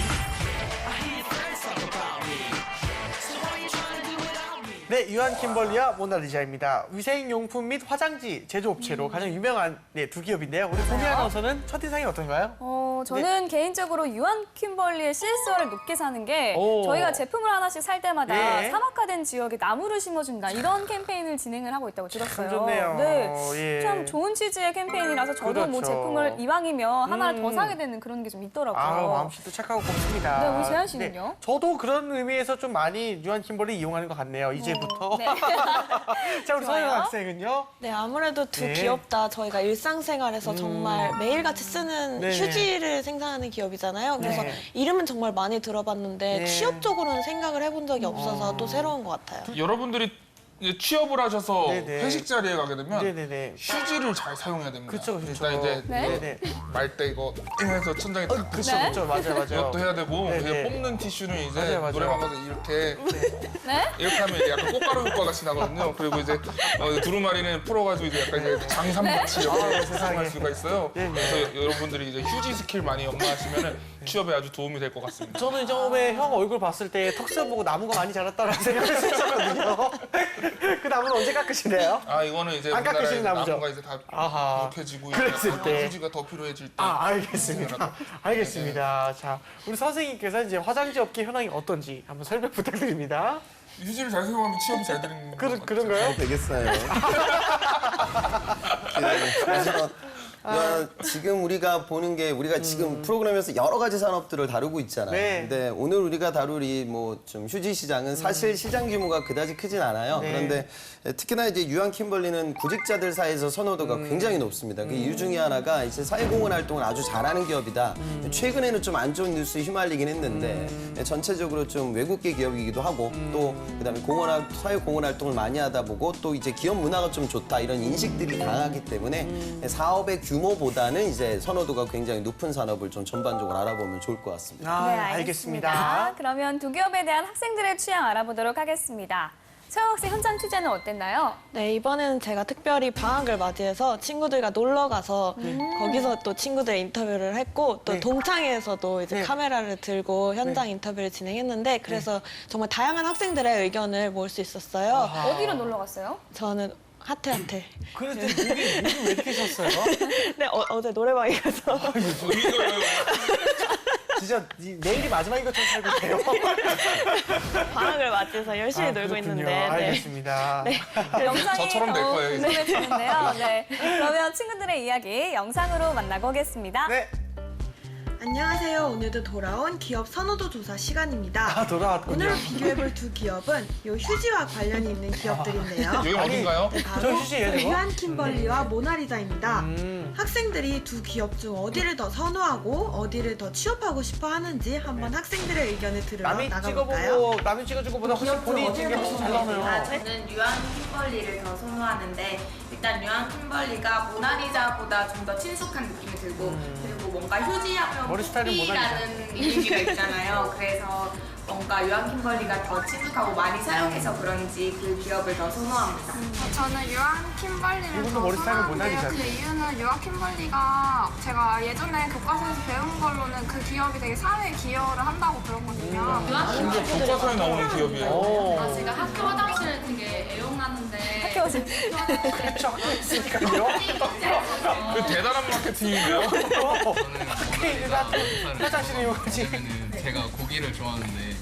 I hear your friends talk about me. So what are you trying to do without me? 네, 유한 킴벌리와 모나리자입니다. 위생용품 및 화장지 제조업체로 가장 유명한 두 기업인데요. 우리 소미 아나운서는 첫인상이 어떤가요? 저는 개인적으로 유한 킴벌리의 CSR을 높게 사는 게 오. 저희가 제품을 하나씩 살 때마다 네. 사막화된 지역에 나무를 심어준다 이런 캠페인을 진행을 하고 있다고 들었어요. 참 좋네요. 네, 예. 참 좋은 취지의 캠페인이라서 저도 뭐 그렇죠. 제품을 이왕이면 하나를 더 사게 되는 그런 게 좀 있더라고요. 마음씨도 착하고 곱습니다. 네, 우리 재현 씨는요? 네, 저도 그런 의미에서 좀 많이 유한 킴벌리 이용하는 것 같네요. 이제부터. 네. 자, 우리 서영 좋아요. 학생은요? 네, 아무래도 두 네. 기업 다 저희가 일상생활에서 정말 매일같이 쓰는 네네. 휴지를 생산하는 기업이잖아요. 그래서 네. 이름은 정말 많이 들어봤는데 네. 취업적으로는 생각을 해본 적이 없어서 또 새로운 것 같아요. 여러분들이 이제 취업을 하셔서 네네. 회식 자리에 가게 되면 네네네. 휴지를 잘 사용해야 됩니다. 그쵸. 일단 이제 네. 말대 이거 해서 천장에 딱 그쵸, 네? 그쵸. 맞아요. 이것도 해야 되고 네네. 이제 뽑는 티슈는 이제 맞아요. 노래방 가서 이렇게 네? 이렇게 하면 이제 약간 꽃가루 효과 같이 나거든요. 그리고 이제 두루마리는 풀어가지고 이제 약간 이제 장삼같이 이렇게 사용할 수가 있어요. 네, 네. 그래서 여러분들이 이제 휴지 스킬 많이 연마하시면 취업에 아주 도움이 될 것 같습니다. 저는 처음에 형 얼굴 봤을 때 턱수 보고 나무가 많이 자랐다라는 생각을 했었거든요. 그 나무는 언제 깎으시나요? 아 이거는 이제 안 우리나라에 깎으시는 나무죠? 나무가 이제 다 아하. 부족해지고 그랬을 이제 때. 휴지가 더 필요해질 때. 알겠습니다. 알겠습니다. 자, 우리 선생님께서 이제 화장지 업계 현황이 어떤지 한번 설명 부탁드립니다. 휴지를 잘 사용하면 취업이 잘 되는 거 그런가요? 되겠어요. 그래서 지금 우리가 보는 게 우리가 지금 프로그램에서 여러 가지 산업들을 다루고 있잖아요. 네. 근데 오늘 우리가 다룰 이 뭐 좀 휴지 시장은 사실 시장 규모가 그다지 크진 않아요. 네. 그런데 특히나 이제 유한 킴벌리는 구직자들 사이에서 선호도가 굉장히 높습니다. 그 이유 중에 하나가 이제 사회공헌 활동을 아주 잘하는 기업이다. 최근에는 좀 안 좋은 뉴스에 휘말리긴 했는데 전체적으로 좀 외국계 기업이기도 하고 또 그다음에 사회공헌 활동을 많이 하다 보고 또 이제 기업 문화가 좀 좋다 이런 인식들이 강하기 때문에 사업의 규모보다는 이제 선호도가 굉장히 높은 산업을 좀 전반적으로 알아보면 좋을 것 같습니다. 네, 알겠습니다. 그러면 두 기업에 대한 학생들의 취향 알아보도록 하겠습니다. 서영 학생 현장 취재는 어땠나요? 네, 이번에는 제가 특별히 방학을 맞이해서 친구들과 놀러 가서 거기서 또 친구들 인터뷰를 했고 또 동창회에서도 이제 카메라를 들고 현장 인터뷰를 진행했는데 그래서 정말 다양한 학생들의 의견을 모을 수 있었어요. 어디로 놀러 갔어요? 저는 하트하트. 그런데 목이 왜 이렇게 셨어요? 네, 어제 노래방에 가서. 진짜 내일이 마지막인 것처럼 살고 있네요. 방학을 맞이해서 열심히 놀고 그렇군요. 있는데. 네. 알겠습니다. 네, 영상이 저처럼 될 거예요, 이제. 궁금해지는데요. 네, 그러면 친구들의 이야기 영상으로 만나고 오겠습니다. 네. 안녕하세요. 오늘도 돌아온 기업 선호도 조사 시간입니다. 돌아왔군요. 오늘 비교해볼 두 기업은 요 휴지와 관련이 있는 기업들인데요. 여기 어딘가요? 네, 바로 저 휴지예요, 이거? 유한 킴벌리와 모나리자입니다. 학생들이 두 기업 중 어디를 더 선호하고 어디를 더 취업하고 싶어 하는지 한번 학생들의 의견을 들으러 남이 나가볼까요? 찍어보고 남이 찍어준 것보다 훨씬 본인이 찍은 게 훨씬 잘 나오네요. 저는 유한 킴벌리를 더 선호하는데 일단 유한 킴벌리가 모나리자보다 좀 더 친숙한 느낌이 들고 그리고 뭔가 휴지하면 머리 스타일은 뽀삐라는 이미지가 있잖아요. 그래서 뭔가 유한 킴벌리가 더 친숙하고 많이 사용해서 그런지 그 기업을 더 선호합니다. 저는 유한 킴벌리를 이분도 더 머리 스타일은 선호하는데요. 모나리자죠. 그 이유는 유한 킴벌리가 제가 예전에 교과서에서 배운 걸로는 그 기업이 되게 사회에 기여를 한다고 들었거든요. 심지어 교과서에 나오는 기업이에요. 제가 학교 화장실을 되게 애용하는데 학교 화장실. 그렇죠. 학교에 있으니까요. 그 대단한 마케팅인데요. 화장실에 이용하지. 제가 고기를 좋아하는데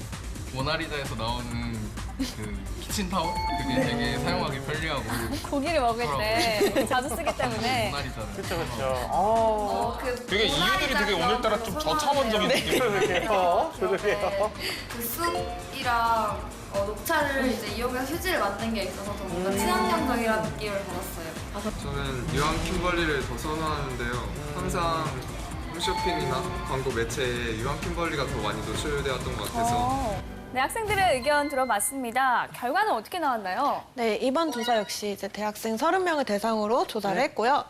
모나리자에서 나오는 그 키친타올 그게 되게 사용하기 편리하고 고기를 먹을 때 자주 쓰기 때문에. 모나리자를 그렇죠. 되게 이유들이 되게 오늘따라 좀 저차원적인 느낌이에요. 그러게요. 그 쑥이랑 녹차를 이제 이용해서 휴지를 만든 게 있어서 더 뭔가 친환경적이라는 느낌을 받았어요. 저는 유한 킴벌리를 더 선호하는데요. 항상 홈쇼핑이나 광고 매체에 유한 킴벌리가 더 많이 노출되었던 것 같아서 네, 학생들의 의견 들어봤습니다. 결과는 어떻게 나왔나요? 네, 이번 조사 역시 이제 대학생 30명을 대상으로 조사를 했고요.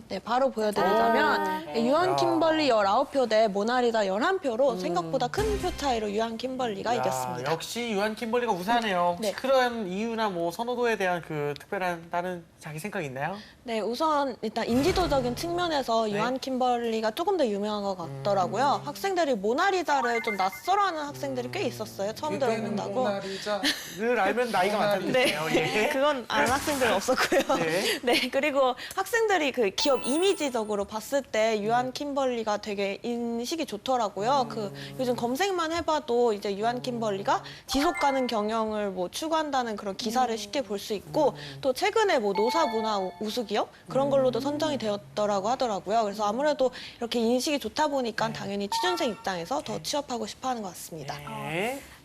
네, 바로 보여드리자면 유한 킴벌리 19표 대 모나리자 11표로 생각보다 큰 표 차이로 유한 킴벌리가 이겼습니다. 역시 유한 킴벌리가 우세하네요. 혹시 네. 그런 이유나 뭐 선호도에 대한 그 특별한 다른 자기 생각 있나요? 네, 우선 일단 인지도적인 측면에서 네. 유한 킴벌리가 조금 더 유명한 것 같더라고요. 학생들이 모나리자를 좀 낯설어하는 학생들이 꽤 있었어요. 처음 들어본다고. 모나리자를 알면 나이가 많다는 네, 뜻이에요. 예. 그건 아는 학생들은 없었고요. 네. 네, 그리고 학생들이 그 기업 이미지적으로 봤을 때 유한 킴벌리가 되게 인식이 좋더라고요. 그 요즘 검색만 해봐도 이제 유한 킴벌리가 지속 가능 경영을 뭐 추구한다는 그런 기사를 쉽게 볼 수 있고 또 최근에 뭐 노사문화 우수기업 그런 걸로도 선정이 되었더라고 하더라고요. 그래서 아무래도 이렇게 인식이 좋다 보니까 당연히 취준생 입장에서 더 취업하고 싶어하는 것 같습니다.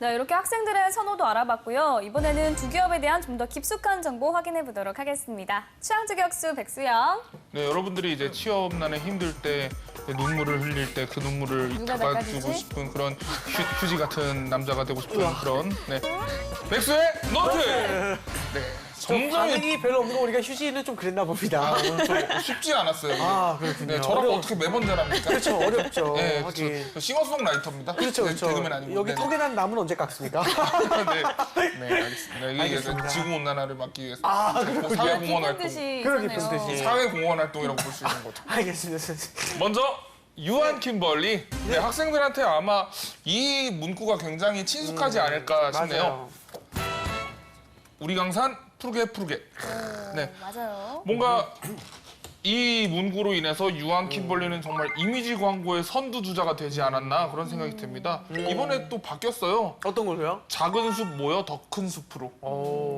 네, 이렇게 학생들의 선호도 알아봤고요. 이번에는 두 기업에 대한 좀 더 깊숙한 정보 확인해 보도록 하겠습니다. 취향저격수 백수영. 네, 여러분들이 이제 취업난에 힘들 때 눈물을 흘릴 때 그 눈물을 누가 닦아주고 닦아주지? 싶은 그런 휴지 같은 남자가 되고 싶은 그런 네. 백수의 노트! 네. 좀 반응이 별로 없는 거 보니까 휴지는 좀 그랬나 봅니다. 쉽지 않았어요. 이게. 아, 그렇군요. 네, 저런 거 어떻게 매번 잘합니까? 그렇죠, 어렵죠. 네, 하긴. 그렇죠. 저 싱어송라이터입니다. 그렇죠, 그렇죠. 개그맨 아니고. 여기 네네. 턱에 난 나무는 언제 깎습니까? 네, 알겠습니다. 이게 알겠습니다. 지구온난화를 막기 위해서 그렇군요. 사회공헌 활동. 그런 깊은 뜻이. 사회공헌 활동이라고 볼 수 있는 거죠. 알겠습니다, 선생님. 먼저 유한 킴벌리. 네, 학생들한테 아마 이 문구가 굉장히 친숙하지 않을까 싶네요. 맞아요. 우리 강산 푸르게. 네. 맞아요. 뭔가 이 문구로 인해서 유한 킴벌리는 정말 이미지 광고의 선두주자가 되지 않았나 그런 생각이 듭니다. 이번에 또 바뀌었어요. 어떤 걸로요? 작은 숲 모여 더 큰 숲으로.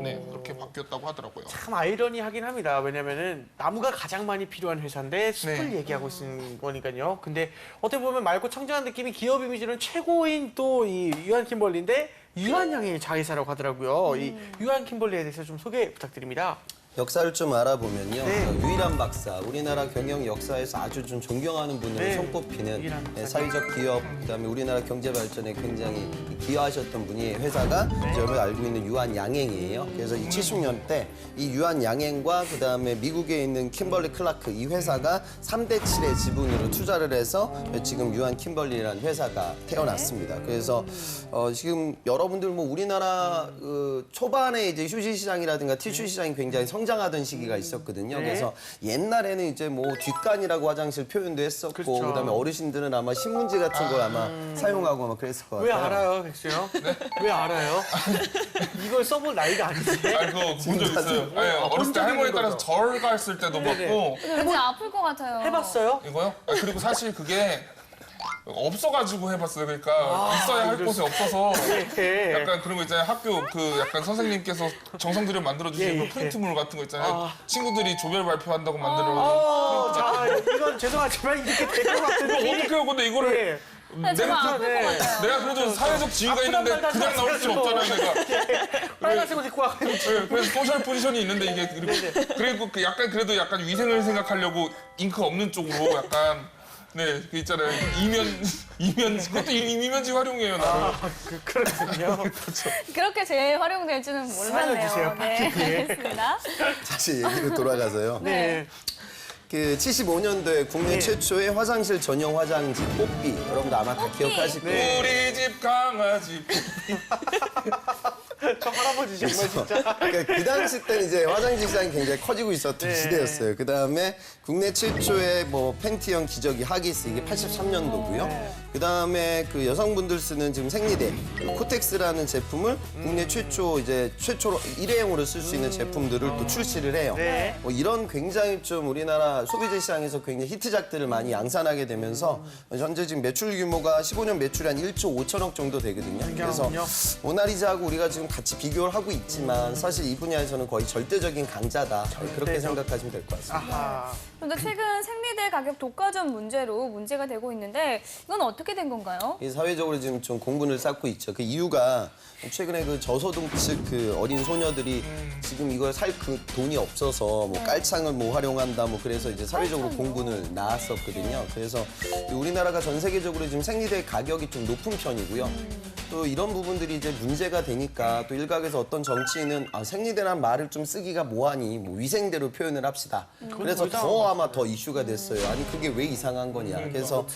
네, 그렇게 바뀌었다고 하더라고요. 참 아이러니하긴 합니다. 왜냐면은 나무가 가장 많이 필요한 회사인데 숲을 네. 얘기하고 있는 거니까요. 근데 어떻게 보면 맑고 청정한 느낌이 기업 이미지는 최고인 또 이 유한 킴벌리인데 유한양의 자회사라고 하더라고요. 이 유한 킴벌리에 대해서 좀 소개 부탁드립니다. 역사를 좀 알아보면요. 네. 유일한 박사, 우리나라 경영 역사에서 아주 좀 존경하는 분으로 네. 손꼽히는 유일한 박사님. 사회적 기업, 그다음에 우리나라 경제 발전에 굉장히 기여하셨던 분이 회사가 저희가 알고 있는 유한양행이에요. 그래서 이 70년대 이 유한양행과 그다음에 미국에 있는 킴벌리 클라크 이 회사가 3대 7의 지분으로 투자를 해서 지금 유한 킴벌리라는 회사가 태어났습니다. 그래서 지금 여러분들 뭐 우리나라 초반에 이제 휴지 시장이라든가 티슈 시장이 굉장히 성장하던 시기가 있었거든요. 네. 그래서 옛날에는 이제 뭐 뒷간이라고 화장실 표현도 했었고 그렇죠. 그다음에 어르신들은 아마 신문지 같은 걸 아마 사용하고 막 그랬을 것 같아요. 왜 알아요, 백수요? 왜 알아요? 이걸 써볼 나이가 아니지. 아니, 그거 본 적 있어요. 아니, 어렸을 때 할머니 따라서 절 갔을 때도 봤고. 왠지 아플 것 같아요. 해봤어요? 이거요? 그리고 사실 그게 없어가지고 해봤어요. 그러니까 있어야 할 곳이 없어서 예. 약간 그런 거 있잖아요. 학교 그 약간 선생님께서 정성 들여 만들어주신 예, 그 예. 프린트물 같은 거 있잖아요. 친구들이 조별 발표한다고 만들어. 자, 이건 죄송하지만 이렇게 될 것 같은 어떻게 해요? 근데 이거를 정말 아플 것 같아요. 내가 그래도 사회적 지위가 있는데 그냥 나올 수는 없잖아요, 내가. 빨간색 옷 입고 와가지고. 네, 그래서 소셜 포지션이 있는데 이게 그리고 그 약간 그래도 약간 위생을 생각하려고 잉크 없는 쪽으로 약간 네, 그 있잖아요. 이면 그것도 이면지 활용이에요, 나를. 그렇군요. 그렇게 재활용될지는 몰랐네요. 살려주세요, 네, 파티에. 알겠습니다. 다시 얘기로 돌아가서요. 네. 그 75년도에 국내 최초의 화장실 전용 화장지 뽀삐. 여러분들 아마 다 기억하실 거예요. 우리 집 강아지. 저 할아버지 정말 진짜. 그러니까 그 당시 때는 이제 화장지 시장이 굉장히 커지고 있었던 시대였어요. 그 다음에 국내 최초의 뭐 팬티형 기저귀 하기스 이게 83년도고요. 그 다음에 그 여성분들 쓰는 지금 생리대 코텍스라는 제품을 국내 최초로 일회용으로 쓸 수 있는 제품들을 또 출시를 해요. 뭐 이런 굉장히 좀 우리나라 소비재 시장에서 굉장히 히트작들을 많이 양산하게 되면서 현재 지금 매출 규모가 15년 매출이 한 1조 5천억 정도 되거든요. 그래서 모나리자하고 우리가 지금 같이 비교를 하고 있지만 사실 이 분야에서는 거의 절대적인 강자다. 그렇게 생각하시면 될 것 같습니다. 그런데 최근 생리대 가격 독과점 문제로 문제가 되고 있는데 이건 어떻게 된 건가요? 사회적으로 지금 좀 공분을 쌓고 있죠. 그 이유가 최근에 그 저소득층 그 어린 소녀들이 지금 이걸 살 그 돈이 없어서 뭐 깔창을 뭐 활용한다 뭐 그래서 이제 사회적으로 공분을 낳았었거든요. 그래서 우리나라가 전 세계적으로 지금 생리대 가격이 좀 높은 편이고요. 또 이런 부분들이 이제 문제가 되니까 또 일각에서 어떤 정치인은 생리대란 말을 좀 쓰기가 뭐하니 뭐 위생대로 표현을 합시다. 그래서 더 아마 더 이슈가 됐어요. 아니 그게 왜 이상한 거냐. 그래서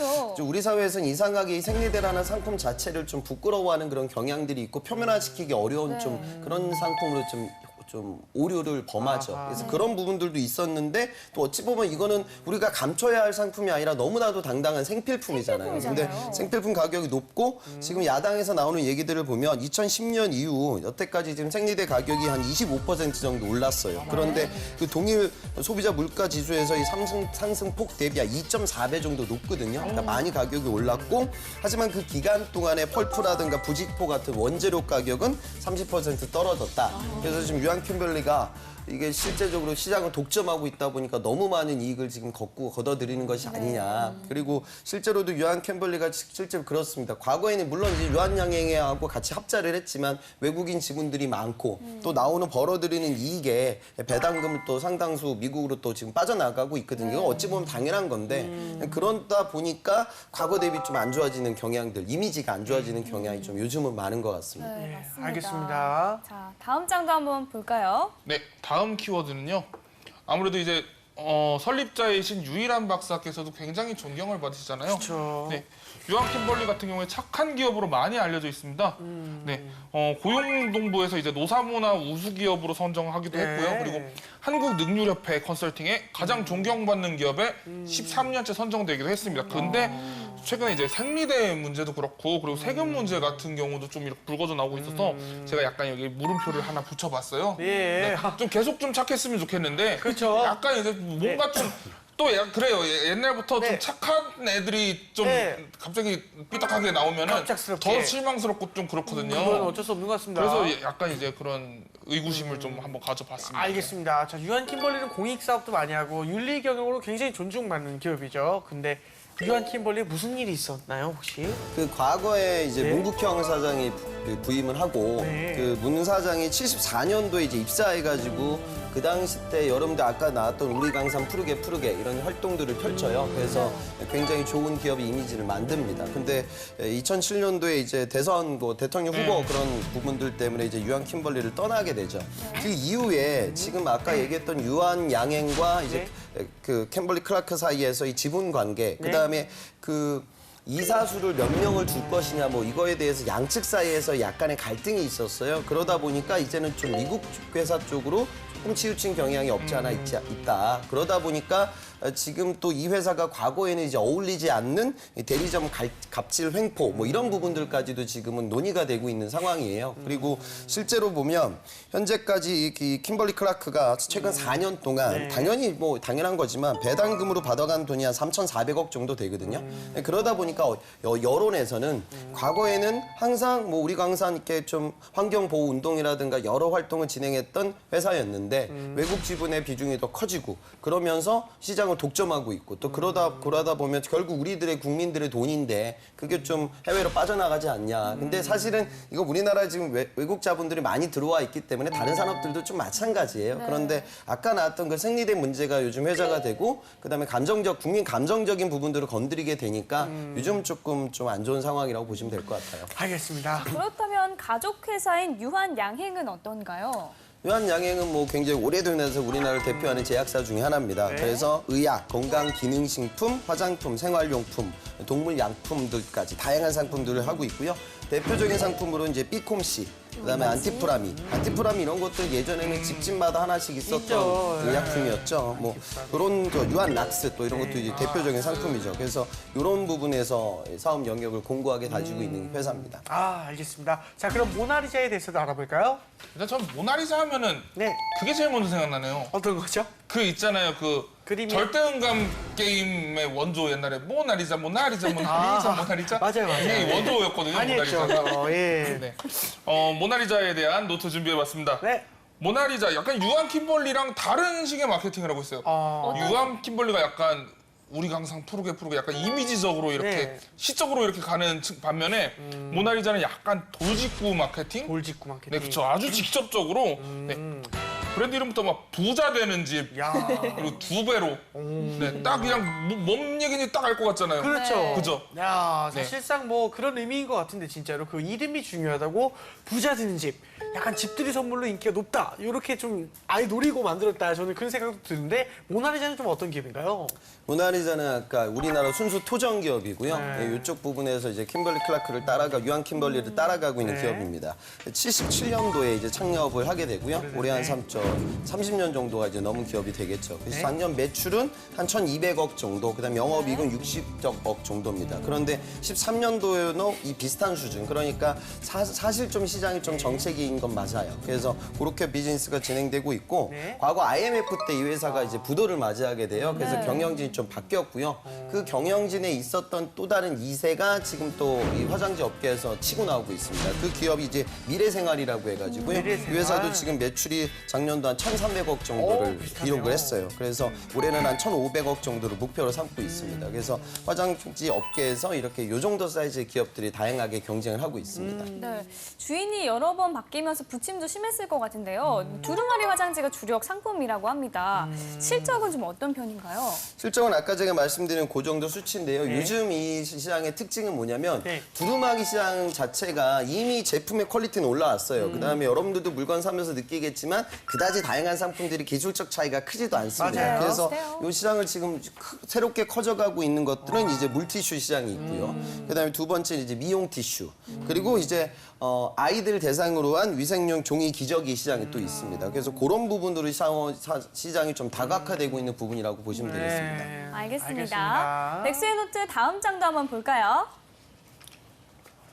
우리 사회에서는 이상하게 이 생리대라는 상품 자체를 좀 부끄러워하는 그런 경향들이 있고 표면화시키기 어려운 좀 그런 상품으로 좀 오류를 범하죠. 그래서 그런 부분들도 있었는데 또 어찌 보면 이거는 우리가 감춰야 할 상품이 아니라 너무나도 당당한 생필품이잖아요. 근데 생필품 가격이 높고 지금 야당에서 나오는 얘기들을 보면 2010년 이후 여태까지 지금 생리대 가격이 한 25% 정도 올랐어요. 그런데 그 동일 소비자 물가 지수에서 이 상승폭 대비 2.4배 정도 높거든요. 그러니까 많이 가격이 올랐고 하지만 그 기간 동안에 펄프라든가 부직포 같은 원재료 가격은 30% 떨어졌다. 그래서 지금 유한 킴벌리가 이게 실제적으로 시장을 독점하고 있다 보니까 너무 많은 이익을 지금 걷어들이는 것이 아니냐. 그리고 실제로도 유한 킴벌리가 실제로 그렇습니다. 과거에는 물론 이제 유한양행하고 같이 합자를 했지만 외국인 지분들이 많고 또 나오는 벌어들이는 이익에 배당금을 또 상당수 미국으로 또 지금 빠져나가고 있거든요. 이건 어찌 보면 당연한 건데 그러다 보니까 과거 대비 좀 안 좋아지는 경향들, 이미지가 안 좋아지는 경향이 좀 요즘은 많은 것 같습니다. 네, 맞습니다. 알겠습니다. 자, 다음 장도 한번 볼까요? 네, 다음 키워드는요. 아무래도 이제 설립자이신 유일한 박사께서도 굉장히 존경을 받으시잖아요. 그렇죠. 네, 유한 킴벌리 같은 경우에 착한 기업으로 많이 알려져 있습니다. 네, 고용노동부에서 이제 노사문화 우수 기업으로 선정하기도 했고요. 그리고 한국능률협회 컨설팅에 가장 존경받는 기업에 13년째 선정되기도 했습니다. 근데 최근에 이제 생리대 문제도 그렇고 그리고 세금 문제 같은 경우도 좀 이렇게 불거져 나오고 있어서 제가 약간 여기 물음표를 하나 붙여봤어요. 네, 좀 계속 좀 착했으면 좋겠는데 약간 이제 뭔가 좀 또 그래요. 옛날부터 좀 착한 애들이 좀 갑자기 삐딱하게 나오면은 더 실망스럽고 좀 그렇거든요. 그건 어쩔 수 없는 것 같습니다. 그래서 약간 이제 그런 의구심을 좀 한번 가져봤습니다. 알겠습니다. 자, 유한 킴벌리는 공익 사업도 많이 하고 윤리 경영으로 굉장히 존중받는 기업이죠. 근데 유한 킴벌리에 무슨 일이 있었나요, 혹시? 그 과거에 이제 문국형 사장이 부임을 하고 그 문 사장이 74년도에 이제 입사해가지고 그 당시 때 여러분들 아까 나왔던 우리 강산 푸르게 이런 활동들을 펼쳐요. 그래서 굉장히 좋은 기업 이미지를 만듭니다. 근데 2007년도에 이제 대선 대통령 후보 그런 부분들 때문에 이제 유한 킴벌리를 떠나게 되죠. 그 이후에 지금 아까 얘기했던 유한 양행과 이제 그 킴벌리 클라크 사이에서 이 지분 관계, 그다음에 그 이사수를 몇 명을 줄 것이냐 뭐 이거에 대해서 양측 사이에서 약간의 갈등이 있었어요. 그러다 보니까 이제는 좀 미국 회사 쪽으로 조금 치우친 경향이 없지 않아 있다. 그러다 보니까 지금 또 이 회사가 과거에는 이제 어울리지 않는 대리점 갑질 횡포 뭐 이런 부분들까지도 지금은 논의가 되고 있는 상황이에요. 그리고 실제로 보면 현재까지 이 킴벌리 클라크가 최근 4년 동안 당연히 뭐 당연한 거지만 배당금으로 받아간 돈이 한 3,400억 정도 되거든요. 그러다 보니까 여론에서는 과거에는 항상 뭐 우리 강산 이렇게 좀 환경 보호 운동이라든가 여러 활동을 진행했던 회사였는데 외국 지분의 비중이 더 커지고 그러면서 시장을 독점하고 있고 또 그러다 보면 결국 우리들의 국민들의 돈인데 그게 좀 해외로 빠져나가지 않냐. 근데 사실은 이거 우리나라 지금 외국 자본들이 많이 들어와 있기 때문에 다른 산업들도 좀 마찬가지예요. 그런데 아까 나왔던 그 생리대 문제가 요즘 회자가 되고 그다음에 국민 감정적인 부분들을 건드리게 되니까 요즘 조금 좀 안 좋은 상황이라고 보시면 될 것 같아요. 알겠습니다. 그렇다면 가족 회사인 유한 양행은 어떤가요? 유한 양행은 뭐 굉장히 오래되면서 우리나라를 대표하는 제약사 중에 하나입니다. 네. 그래서 의약, 건강기능식품, 화장품, 생활용품, 동물약품들까지 다양한 상품들을 하고 있고요. 대표적인 상품으로 이제 비콤씨, 그다음에 안티프라미. 안티프라미 이런 것들 예전에는 집집마다 하나씩 있었던 있죠. 의약품이었죠. 뭐 그런 유한 락스 또 이런 것도 이제 대표적인 상품이죠. 그래서 이런 부분에서 사업 영역을 공고하게 가지고 있는 회사입니다. 아, 알겠습니다. 자, 그럼 모나리자에 대해서도 알아볼까요? 일단 전 모나리자 하면은 그게 제일 먼저 생각나네요. 어떤 거죠? 그 있잖아요. 그 그림이- 절대음감 게임의 원조 옛날에 모나리자 모나리자 모나리자 맞아요. 이게 원조였거든요. 많이 했죠. 모나리자가. 예. 네. 모나리자에 대한 노트 준비해봤습니다. 네. 모나리자 약간 유한 킴벌리랑 다른 식의 마케팅을 하고 있어요. 유한 킴벌리가 약간 우리가 항상 푸르게 약간 이미지적으로 이렇게 네. 시적으로 이렇게 가는 반면에 모나리자는 약간 돌직구 마케팅? 돌직구 마케팅. 네, 그렇죠. 아주 직접적으로 네. 브랜드 이름부터 막 부자 되는 집 그리고 2배로 네, 딱 그냥 뭔 얘기인지 딱 알 것 같잖아요. 그렇죠. 그죠? 야, 네. 사실상 뭐 그런 의미인 것 같은데 진짜로 그 이름이 중요하다고 부자 되는 집, 약간 집들이 선물로 인기가 높다. 이렇게 좀 아예 노리고 만들었다. 저는 그런 생각도 드는데 모나리자는 좀 어떤 기업인가요? 모나리자는 아까 우리나라 순수 토정 기업이고요. 네. 이쪽 부분에서 이제 킴벌리 클라크를 유한 킴벌리를 따라가고 있는 네. 기업입니다. 77년도에 이제 창업을 하게 되고요. 올해 한 30년 정도가 이제 넘은 기업이 되겠죠. 그래서 네. 작년 매출은 한 1,200억 정도, 그다음 영업이익은 60억 정도입니다. 그런데 13년도에는 이 비슷한 수준. 그러니까 사실 좀 시장이 좀 정체기인 건 맞아요. 그래서 그렇게 비즈니스가 진행되고 있고 과거 IMF 때 이 회사가 이제 부도를 맞이하게 돼요. 그래서 경영진이 좀 바뀌었고요. 그 경영진에 있었던 또 다른 2세가 지금 또 이 화장지 업계에서 치고 나오고 있습니다. 그 기업이 이제 미래생활이라고 해가지고요. 이 회사도 지금 매출이 작년도 한 1,300억 정도를 기록을 했어요. 그래서 올해는 한 1,500억 정도를 목표로 삼고 있습니다. 그래서 화장지 업계에서 이렇게 이 정도 사이즈의 기업들이 다양하게 경쟁을 하고 있습니다. 네, 주인이 여러 번 바뀌면서 부침도 심했을 것 같은데요. 두루마리 화장지가 주력 상품이라고 합니다. 실적은 좀 어떤 편인가요? 실적은 아까 제가 말씀드린 그 정도 수치인데요. 요즘 이 시장의 특징은 뭐냐면 두루마기 시장 자체가 이미 제품의 퀄리티는 올라왔어요. 그다음에 여러분들도 물건 사면서 느끼겠지만 그다지 다양한 상품들이 기술적 차이가 크지도 않습니다. 맞아요. 그래서 이 시장을 지금 새롭게 커져가고 있는 것들은 이제 물티슈 시장이 있고요. 그다음에 두 번째는 이제 미용 티슈. 그리고 이제 아이들 대상으로 한 위생용 종이 기저귀 시장이 또 있습니다. 그래서 그런 부분으로 시장이 좀 다각화되고 있는 부분이라고 보시면 되겠습니다. 알겠습니다. 백수의 노트 다음 장도 한번 볼까요?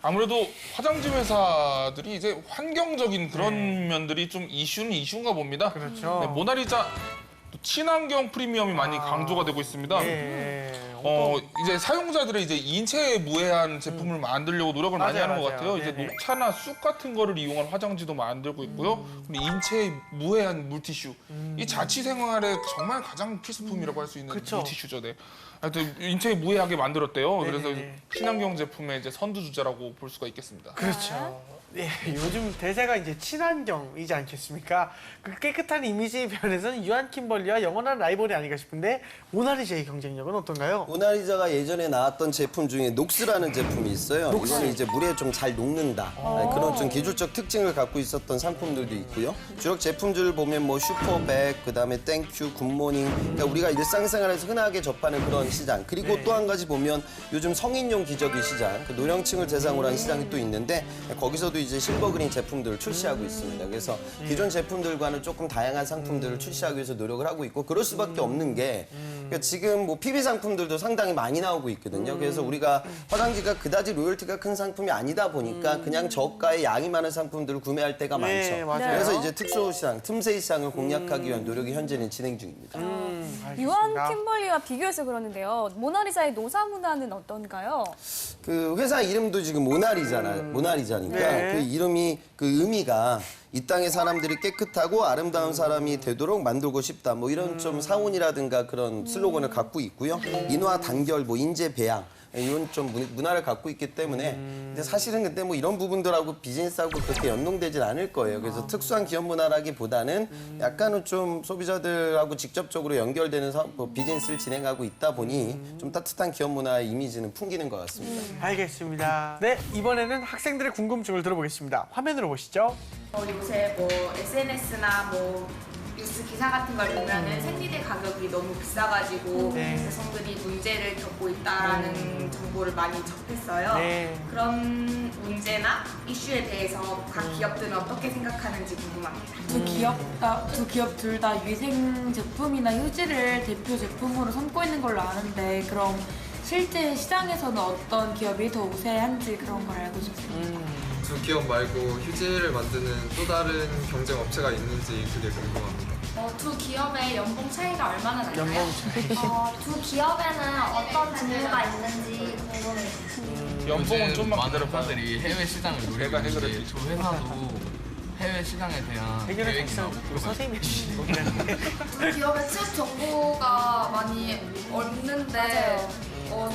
아무래도 화장지 회사들이 이제 환경적인 그런 면들이 좀 이슈인가 봅니다. 그렇죠. 네, 모나리자 친환경 프리미엄이 많이 강조가 되고 있습니다. 이제 사용자들의 이제 인체에 무해한 제품을 만들려고 노력을 많이 맞아요, 하는 것 맞아요. 같아요. 이제 네네. 녹차나 쑥 같은 거를 이용한 화장지도 만들고 있고요. 근데 인체에 무해한 물티슈. 이 자취 생활에 정말 가장 필수품이라고 할 수 있는 그쵸. 물티슈죠. 네. 하여튼 인체에 무해하게 만들었대요. 그래서 네네네. 친환경 제품의 이제 선두주자라고 볼 수가 있겠습니다. 그렇죠. 예, 요즘 대세가 이제 친환경이지 않겠습니까? 그 깨끗한 이미지 면에서는 유한 킴벌리와 영원한 라이벌이 아닌가 싶은데 모나리자의 경쟁력은 어떤가요? 모나리자가 예전에 나왔던 제품 중에 녹스라는 제품이 있어요. 녹스. 이거는 이제 물에 좀 잘 녹는다. 그런 좀 기술적 특징을 갖고 있었던 상품들도 있고요. 주력 제품들을 보면 뭐 슈퍼백, 그다음에 땡큐, 굿모닝. 그러니까 우리가 일상생활에서 흔하게 접하는 그런 시장. 그리고 또 한 가지 보면 요즘 성인용 기저귀 시장, 그 노령층을 대상으로 한 시장이 또 있는데 거기서도 이제 실버그린 제품들을 출시하고 있습니다. 그래서 기존 제품들과는 조금 다양한 상품들을 출시하기 위해서 노력을 하고 있고 그럴 수밖에 없는 게 그러니까 지금 뭐 PB 상품들도 상당히 많이 나오고 있거든요. 그래서 우리가 화장지가 그다지 로열티가 큰 상품이 아니다 보니까 그냥 저가의 양이 많은 상품들을 구매할 때가 네, 많죠. 맞아요. 그래서 이제 특수 시장, 틈새 시장을 공략하기 위한 노력이 현재는 진행 중입니다. 유한 킴벌리와 비교해서 그러는데요. 모나리자의 노사 문화는 어떤가요? 그 회사 이름도 지금 모나리자니까 네. 그 이름이 그 의미가 이 땅의 사람들이 깨끗하고 아름다운 사람이 되도록 만들고 싶다. 뭐 이런 좀 사원이라든가 그런 슬로건을 갖고 있고요. 인화 단결, 뭐 인재 배양. 이런 좀 문화를 갖고 있기 때문에 근데 사실은 근데 뭐 이런 부분들하고 비즈니스하고 그렇게 연동되진 않을 거예요. 그래서 특수한 기업 문화라기보다는 약간은 좀 소비자들하고 직접적으로 연결되는 비즈니스를 진행하고 있다 보니 좀 따뜻한 기업 문화의 이미지는 풍기는 것 같습니다. 알겠습니다. 네, 이번에는 학생들의 궁금증을 들어보겠습니다. 화면으로 보시죠. 요새 뭐 SNS나 뭐 뉴스 기사 같은 걸 보면은 생리대 가격이 너무 비싸가지고 여성들이 문제를 겪고 있다라는 정보를 많이 접했어요. 그런 문제나 이슈에 대해서 각 기업들은 어떻게 생각하는지 궁금합니다. 두 기업 둘 다 위생 제품이나 휴지를 대표 제품으로 삼고 있는 걸로 아는데 그럼 실제 시장에서는 어떤 기업이 더 우세한지 그런 걸 알고 싶습니다. 두 기업 말고 휴지를 만드는 또 다른 경쟁 업체가 있는지 그게 궁금합니다. 두 기업의 연봉 차이가 얼마나 날까요? 연봉 차이. 두 기업에는 어떤 직무가 있는지 궁금해요. 연봉은 좀만 많은 기다려봐. 회사들이 해외 시장을 노리고 있는데 두 회사도 해외 시장에 대한 해결을 계획이나 그 선생님이 해주시는 거긴 한데. 두 기업의 취업 정보가 많이 없는데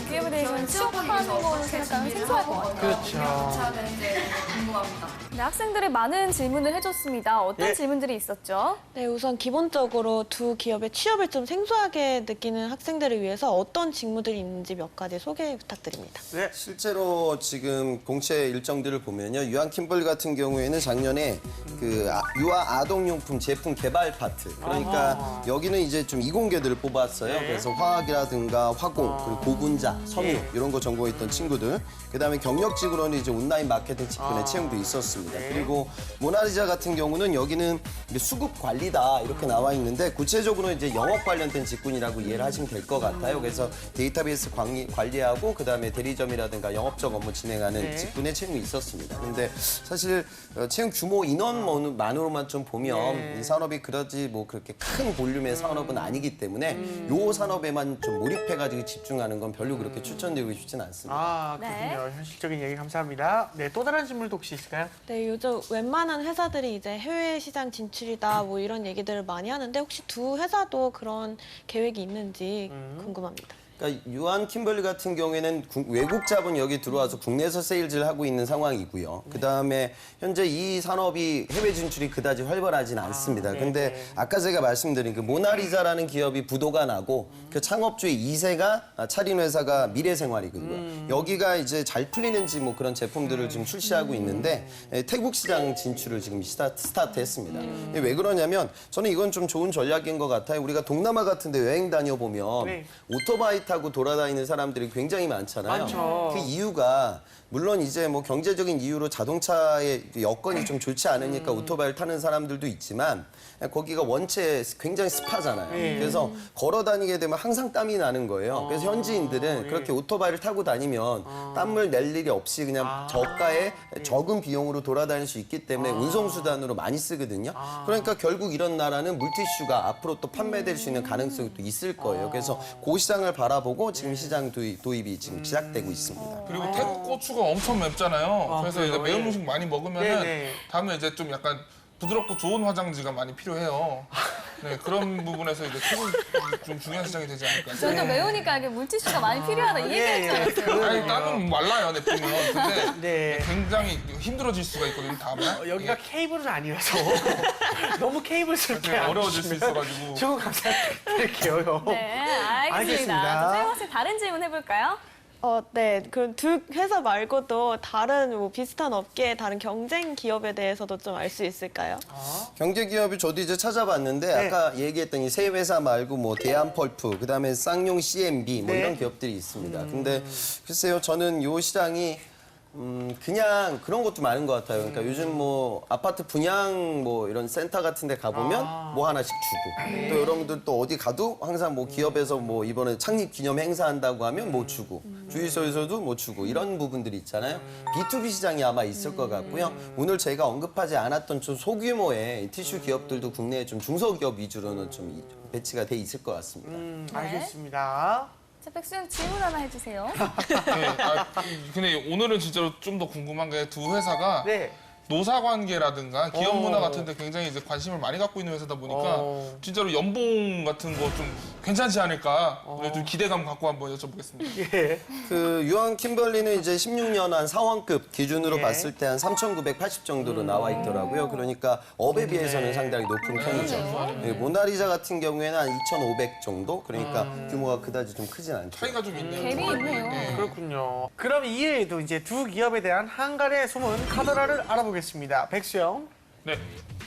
기업에 대해서는 취업하는 거는 약간 생소할 것 같아요. 그렇죠. 어떻게 되는지 궁금합니다. 네, 학생들이 많은 질문을 해줬습니다. 어떤 질문들이 있었죠? 네, 우선 기본적으로 두 기업의 취업을 좀 생소하게 느끼는 학생들을 위해서 어떤 직무들이 있는지 몇 가지 소개 부탁드립니다. 네. 실제로 지금 공채 일정들을 보면요. 유한 킴벌리 같은 경우에는 작년에 그 유아 아동용품 제품 개발 파트. 그러니까 여기는 이제 좀 이공계들을 뽑았어요. 그래서 화학이라든가 화공, 그리고 고분자, 섬유 이런 거 전공했던 친구들. 그다음에 경력직으로는 이제 온라인 마케팅 직군의 채용도 있었습니다. 그리고 모나리자 같은 경우는 여기는 수급 관리다 이렇게 나와 있는데 구체적으로 이제 영업 관련된 직군이라고 이해를 하시면 될 것 같아요. 그래서 데이터베이스 관리하고 그다음에 대리점이라든가 영업적 업무 진행하는 직군의 채용이 있었습니다. 근데 사실 채용 규모 인원만으로만 좀 보면 이 산업이 그다지 뭐 그렇게 큰 볼륨의 산업은 아니기 때문에 요 산업에만 좀 몰입해가지고 집중하는 건 별로 그렇게 추천드리고 싶진 않습니다. 아, 그렇군요. 현실적인 얘기 감사합니다. 네, 또 다른 질문도 혹시 있을까요? 네, 요즘 웬만한 회사들이 이제 해외 시장 진출이다 뭐 이런 얘기들을 많이 하는데 혹시 두 회사도 그런 계획이 있는지 궁금합니다. 그러니까 유한 킴벌리 같은 경우에는 외국 자본 여기 들어와서 국내에서 세일즈를 하고 있는 상황이고요. 그다음에 현재 이 산업이 해외 진출이 그다지 활발하진 않습니다. 근데 아까 제가 말씀드린 그 모나리자라는 기업이 부도가 나고 그 창업주의 2세가 차린 회사가 미래생활이거든요. 여기가 이제 잘 풀리는지 뭐 그런 제품들을 지금 출시하고 있는데 태국 시장 진출을 지금 스타트했습니다. 왜 그러냐면 저는 이건 좀 좋은 전략인 것 같아요. 우리가 동남아 같은 데 여행 다녀보면 오토바이 타고 돌아다니는 사람들이 굉장히 많잖아요. 많죠. 그 이유가 물론 이제 뭐 경제적인 이유로 자동차의 여건이 좀 좋지 않으니까 오토바이를 타는 사람들도 있지만 거기가 원체 굉장히 습하잖아요. 그래서 걸어 다니게 되면 항상 땀이 나는 거예요. 그래서 현지인들은 그렇게 오토바이를 타고 다니면 땀을 낼 일이 없이 그냥 저가에 적은 비용으로 돌아다닐 수 있기 때문에 운송수단으로 많이 쓰거든요. 그러니까 결국 이런 나라는 물티슈가 앞으로 또 판매될 수 있는 가능성이 또 있을 거예요. 그래서 그 시장을 바라보고 지금 시장 도입이 지금 시작되고 있습니다. 그리고 태국 고추가 엄청 맵잖아요. 그래서 이제 매운 음식 많이 먹으면은 네네. 다음에 이제 좀 약간 부드럽고 좋은 화장지가 많이 필요해요. 네, 그런 부분에서 이제 태국 좀 중요한 시장이 되지 않을까. 저도 매우니까 이게 물티슈가 많이 필요하다 이 얘기할 줄 알았어요. 아니, 땀은 말라요, 냅두면. 근데 굉장히 힘들어질 수가 있거든요, 다음에. 여기가 케이블은 아니라서 너무 케이블스럽게 어려워질 수 있어가지고. 조금 감사드릴게요. 네, 알겠습니다. 서영 학생 다른 질문 해볼까요? 네. 그럼 두 회사 말고도 다른 뭐 비슷한 업계의 다른 경쟁 기업에 대해서도 좀 알 수 있을까요? 경제 기업이 저도 이제 찾아봤는데 아까 얘기했던 이 세 회사 말고 뭐 대한펄프, 그다음에 쌍용 CMB 뭐 이런 기업들이 있습니다. 근데 글쎄요, 저는 요 시장이 그냥 그런 것도 많은 것 같아요. 그러니까 요즘 뭐 아파트 분양 뭐 이런 센터 같은 데 가보면 뭐 하나씩 주고 또 여러분들 또 어디 가도 항상 뭐 기업에서 뭐 이번에 창립 기념 행사한다고 하면 뭐 주고 주유소에서도 뭐 주고 이런 부분들이 있잖아요. B2B 시장이 아마 있을 것 같고요. 오늘 저희가 언급하지 않았던 좀 소규모의 티슈 기업들도 국내에 좀 중소기업 위주로는 좀 배치가 돼 있을 것 같습니다. 알겠습니다. 자, 백수영 질문 하나 해주세요. 네, 근데 오늘은 진짜로 좀 더 궁금한 게 두 회사가 노사관계라든가 기업 문화 같은 데 굉장히 이제 관심을 많이 갖고 있는 회사다 보니까 진짜로 연봉 같은 거 좀 괜찮지 않을까 오늘 좀 기대감 갖고 한번 여쭤보겠습니다. 예. 그 유한 킴벌리는 이제 16년 한 사원급 기준으로 예. 봤을 때 한 3,980 정도로 나와 있더라고요. 그러니까 업에 비해서는 상당히 높은 편이죠. 예, 모나리자 같은 경우에는 한 2,500 정도. 그러니까 규모가 그다지 좀 크진 않죠. 차이가 좀 있네요. 갭이 있네요. 그렇군요. 그럼 이외에도 이제 두 기업에 대한 한간의 소문 카더라를 알아보겠습니다. 백수영. 네.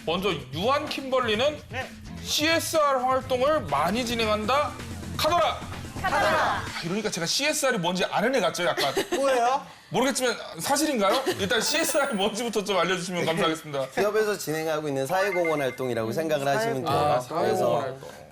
먼저 유한 킴벌리는 CSR 활동을 많이 진행한다. 카더라. 카더라. 이러니까 제가 CSR이 뭔지 아는 애 같죠, 약간. 뭐예요? 모르겠지만 사실인가요? 일단 CSR이 뭔지부터 좀 알려주시면 감사하겠습니다. 기업에서 진행하고 있는 사회공헌 활동이라고 생각을 하시면 돼요. 아, 그래서 사회공헌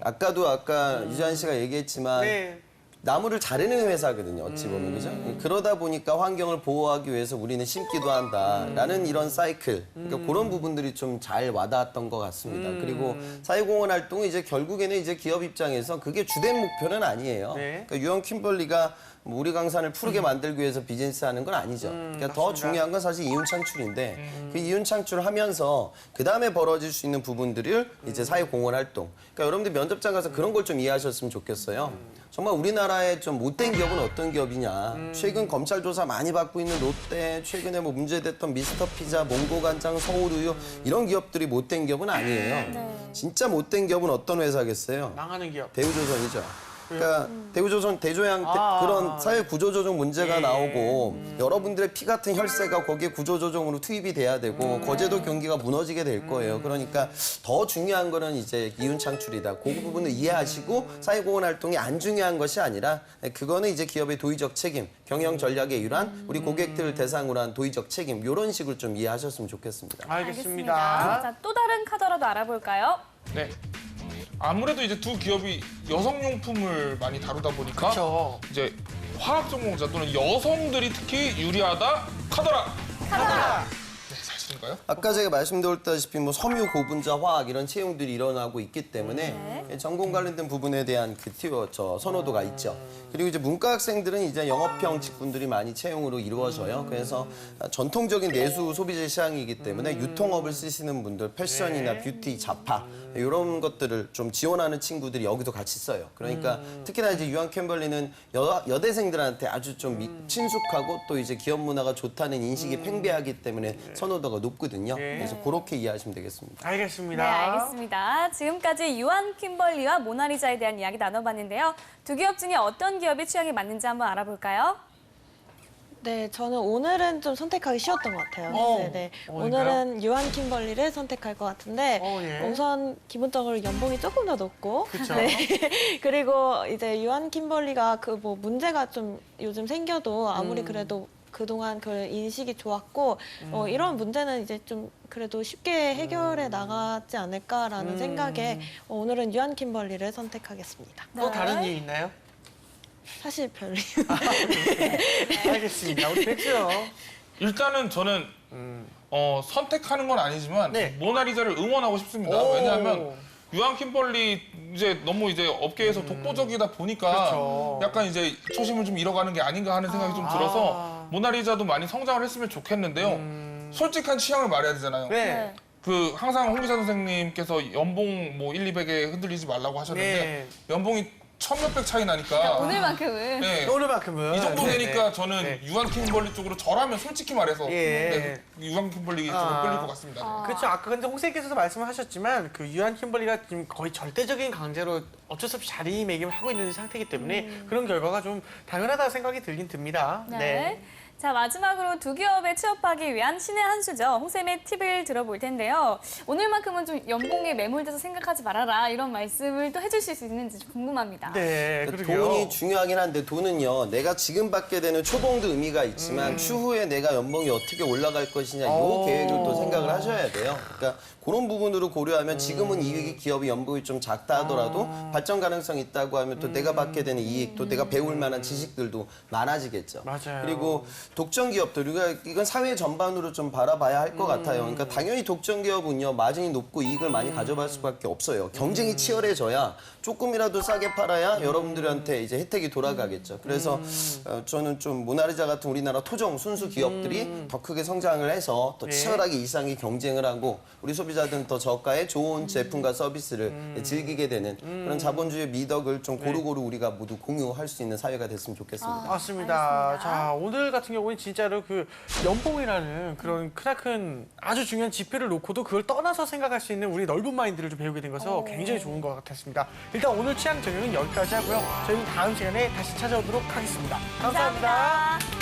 활동. 아까 유지한 씨가 얘기했지만 네. 나무를 자르는 회사거든요, 어찌 보면, 그죠? 그러다 보니까 환경을 보호하기 위해서 우리는 심기도 한다라는 이런 사이클, 그러니까 그런 부분들이 좀 잘 와닿았던 것 같습니다. 그리고 사회공헌 활동은 이제 결국에는 이제 기업 입장에서 그게 주된 목표는 아니에요. 네. 그러니까 유한 킴벌리가 뭐 우리 강산을 푸르게 만들기 위해서 비즈니스 하는 건 아니죠. 그러니까 더 중요한 건 사실 이윤 창출인데 그 이윤 창출을 하면서 그 다음에 벌어질 수 있는 부분들을 이제 사회공헌 활동. 그러니까 여러분들 면접장 가서 그런 걸 좀 이해하셨으면 좋겠어요. 정말 우리나라의 좀 못된 기업은 어떤 기업이냐. 최근 검찰 조사 많이 받고 있는 롯데, 최근에 뭐 문제됐던 미스터 피자, 몽고간장, 서울우유 이런 기업들이 못된 기업은 아니에요. 진짜 못된 기업은 어떤 회사겠어요? 망하는 기업. 대우조선이죠. 그러니까 대우조선, 대조양 그런 사회 구조조정 문제가 나오고 여러분들의 피 같은 혈세가 거기에 구조조정으로 투입이 돼야 되고 거제도 경기가 무너지게 될 거예요. 그러니까 더 중요한 거는 이제 이윤 창출이다. 그 부분을 이해하시고 사회공헌 활동이 안 중요한 것이 아니라 그거는 이제 기업의 도의적 책임, 경영 전략의 일환, 우리 고객들을 대상으로 한 도의적 책임 이런 식으로 좀 이해하셨으면 좋겠습니다. 알겠습니다. 자, 또 다른 카더라도 알아볼까요? 네. 아무래도 이제 두 기업이 여성용품을 많이 다루다 보니까 그쵸. 이제 화학 전공자 또는 여성들이 특히 유리하다. 카더라. 카더라. 네, 사실인가요? 아까 제가 말씀드렸다시피 뭐 섬유, 고분자, 화학 이런 채용들이 일어나고 있기 때문에 전공 관련된 부분에 대한 그 선호도가 있죠. 그리고 이제 문과 학생들은 이제 영업형 직군들이 많이 채용으로 이루어져요. 그래서 전통적인 내수 소비재 시장이기 때문에 유통업을 쓰시는 분들, 패션이나 뷰티, 자파 이런 것들을 좀 지원하는 친구들이 여기도 같이 써요. 그러니까 특히나 이제 유한 킴벌리는 여대생들한테 아주 좀 친숙하고 또 이제 기업 문화가 좋다는 인식이 팽배하기 때문에 선호도가 높거든요. 그래서 그렇게 이해하시면 되겠습니다. 알겠습니다. 네, 알겠습니다. 지금까지 유한 킴벌리와 모나리자에 대한 이야기 나눠봤는데요. 두 기업 중에 어떤 기업이 취향에 맞는지 한번 알아볼까요? 네, 저는 오늘은 좀 선택하기 쉬웠던 것 같아요. 네. 오늘은 유한 킴벌리를 선택할 것 같은데 우선 기본적으로 연봉이 조금 더 높고 그리고 이제 유한 킴벌리가 그 뭐 문제가 좀 요즘 생겨도 아무리 그래도 그동안 그 인식이 좋았고 이런 문제는 이제 좀 그래도 쉽게 해결해 나가지 않을까라는 생각에 오늘은 유한 킴벌리를 선택하겠습니다. 또 다른 이유 있나요? 사실 별로. 알겠습니다. 우리 백수요. 일단은 저는 선택하는 건 아니지만 모나리자를 응원하고 싶습니다. 왜냐하면 유한 킴벌리 이제 너무 이제 업계에서 독보적이다 보니까 그렇죠. 약간 이제 초심을 좀 잃어가는 게 아닌가 하는 생각이 좀 들어서 모나리자도 많이 성장을 했으면 좋겠는데요. 솔직한 취향을 말해야 되잖아요. 네. 그 항상 홍 기자 선생님께서 연봉 뭐 1, 200에 흔들리지 말라고 하셨는데 연봉이 천몇백 차이 나니까 오늘만큼은. 오늘만큼은. 이 정도 되니까 저는 유한 킴벌리 쪽으로 저라면 솔직히 말해서 유한 킴벌리 쪽으로 끌릴 것 같습니다. 그렇죠. 아까 근데 홍 선생님께서도 말씀을 하셨지만 그 유한 킴벌리가 지금 거의 절대적인 강제로 어쩔 수 없이 자리매김을 하고 있는 상태이기 때문에 그런 결과가 좀 당연하다고 생각이 들긴 듭니다. 네. 자, 마지막으로 두 기업에 취업하기 위한 신의 한 수죠. 홍쌤의 팁을 들어볼 텐데요. 오늘만큼은 좀 연봉에 매몰돼서 생각하지 말아라 이런 말씀을 또 해주실 수 있는지 좀 궁금합니다. 네, 그러게요. 돈이 중요하긴 한데 돈은요. 내가 지금 받게 되는 초봉도 의미가 있지만 추후에 내가 연봉이 어떻게 올라갈 것이냐 이 계획을 또 생각을 하셔야 돼요. 그러니까 그런 부분으로 고려하면 지금은 이익이 기업이 연봉이 좀 작다 하더라도 발전 가능성이 있다고 하면 또 내가 받게 되는 이익 또 내가 배울 만한 지식들도 많아지겠죠. 맞아요. 그리고 독점 기업들, 우리가 이건 사회 전반으로 좀 바라봐야 할 것 같아요. 그러니까 당연히 독점 기업은요, 마진이 높고 이익을 많이 가져갈 수밖에 없어요. 경쟁이 치열해져야 조금이라도 싸게 팔아야 여러분들한테 이제 혜택이 돌아가겠죠. 그래서 저는 좀 모나리자 같은 우리나라 토종 순수 기업들이 더 크게 성장을 해서 더 치열하게 이상의 경쟁을 하고 우리 소비자들은 더 저가의 좋은 제품과 서비스를 즐기게 되는 그런 자본주의 미덕을 좀 고루고루 우리가 모두 공유할 수 있는 사회가 됐으면 좋겠습니다. 맞습니다. 자, 오늘 같은 경우는 진짜로 그 연봉이라는 그런 크나큰 아주 중요한 지표를 놓고도 그걸 떠나서 생각할 수 있는 우리 넓은 마인드를 좀 배우게 된 것서 굉장히 좋은 것 같았습니다. 일단 오늘 취향 정형은 여기까지 하고요. 저희는 다음 시간에 다시 찾아오도록 하겠습니다. 감사합니다.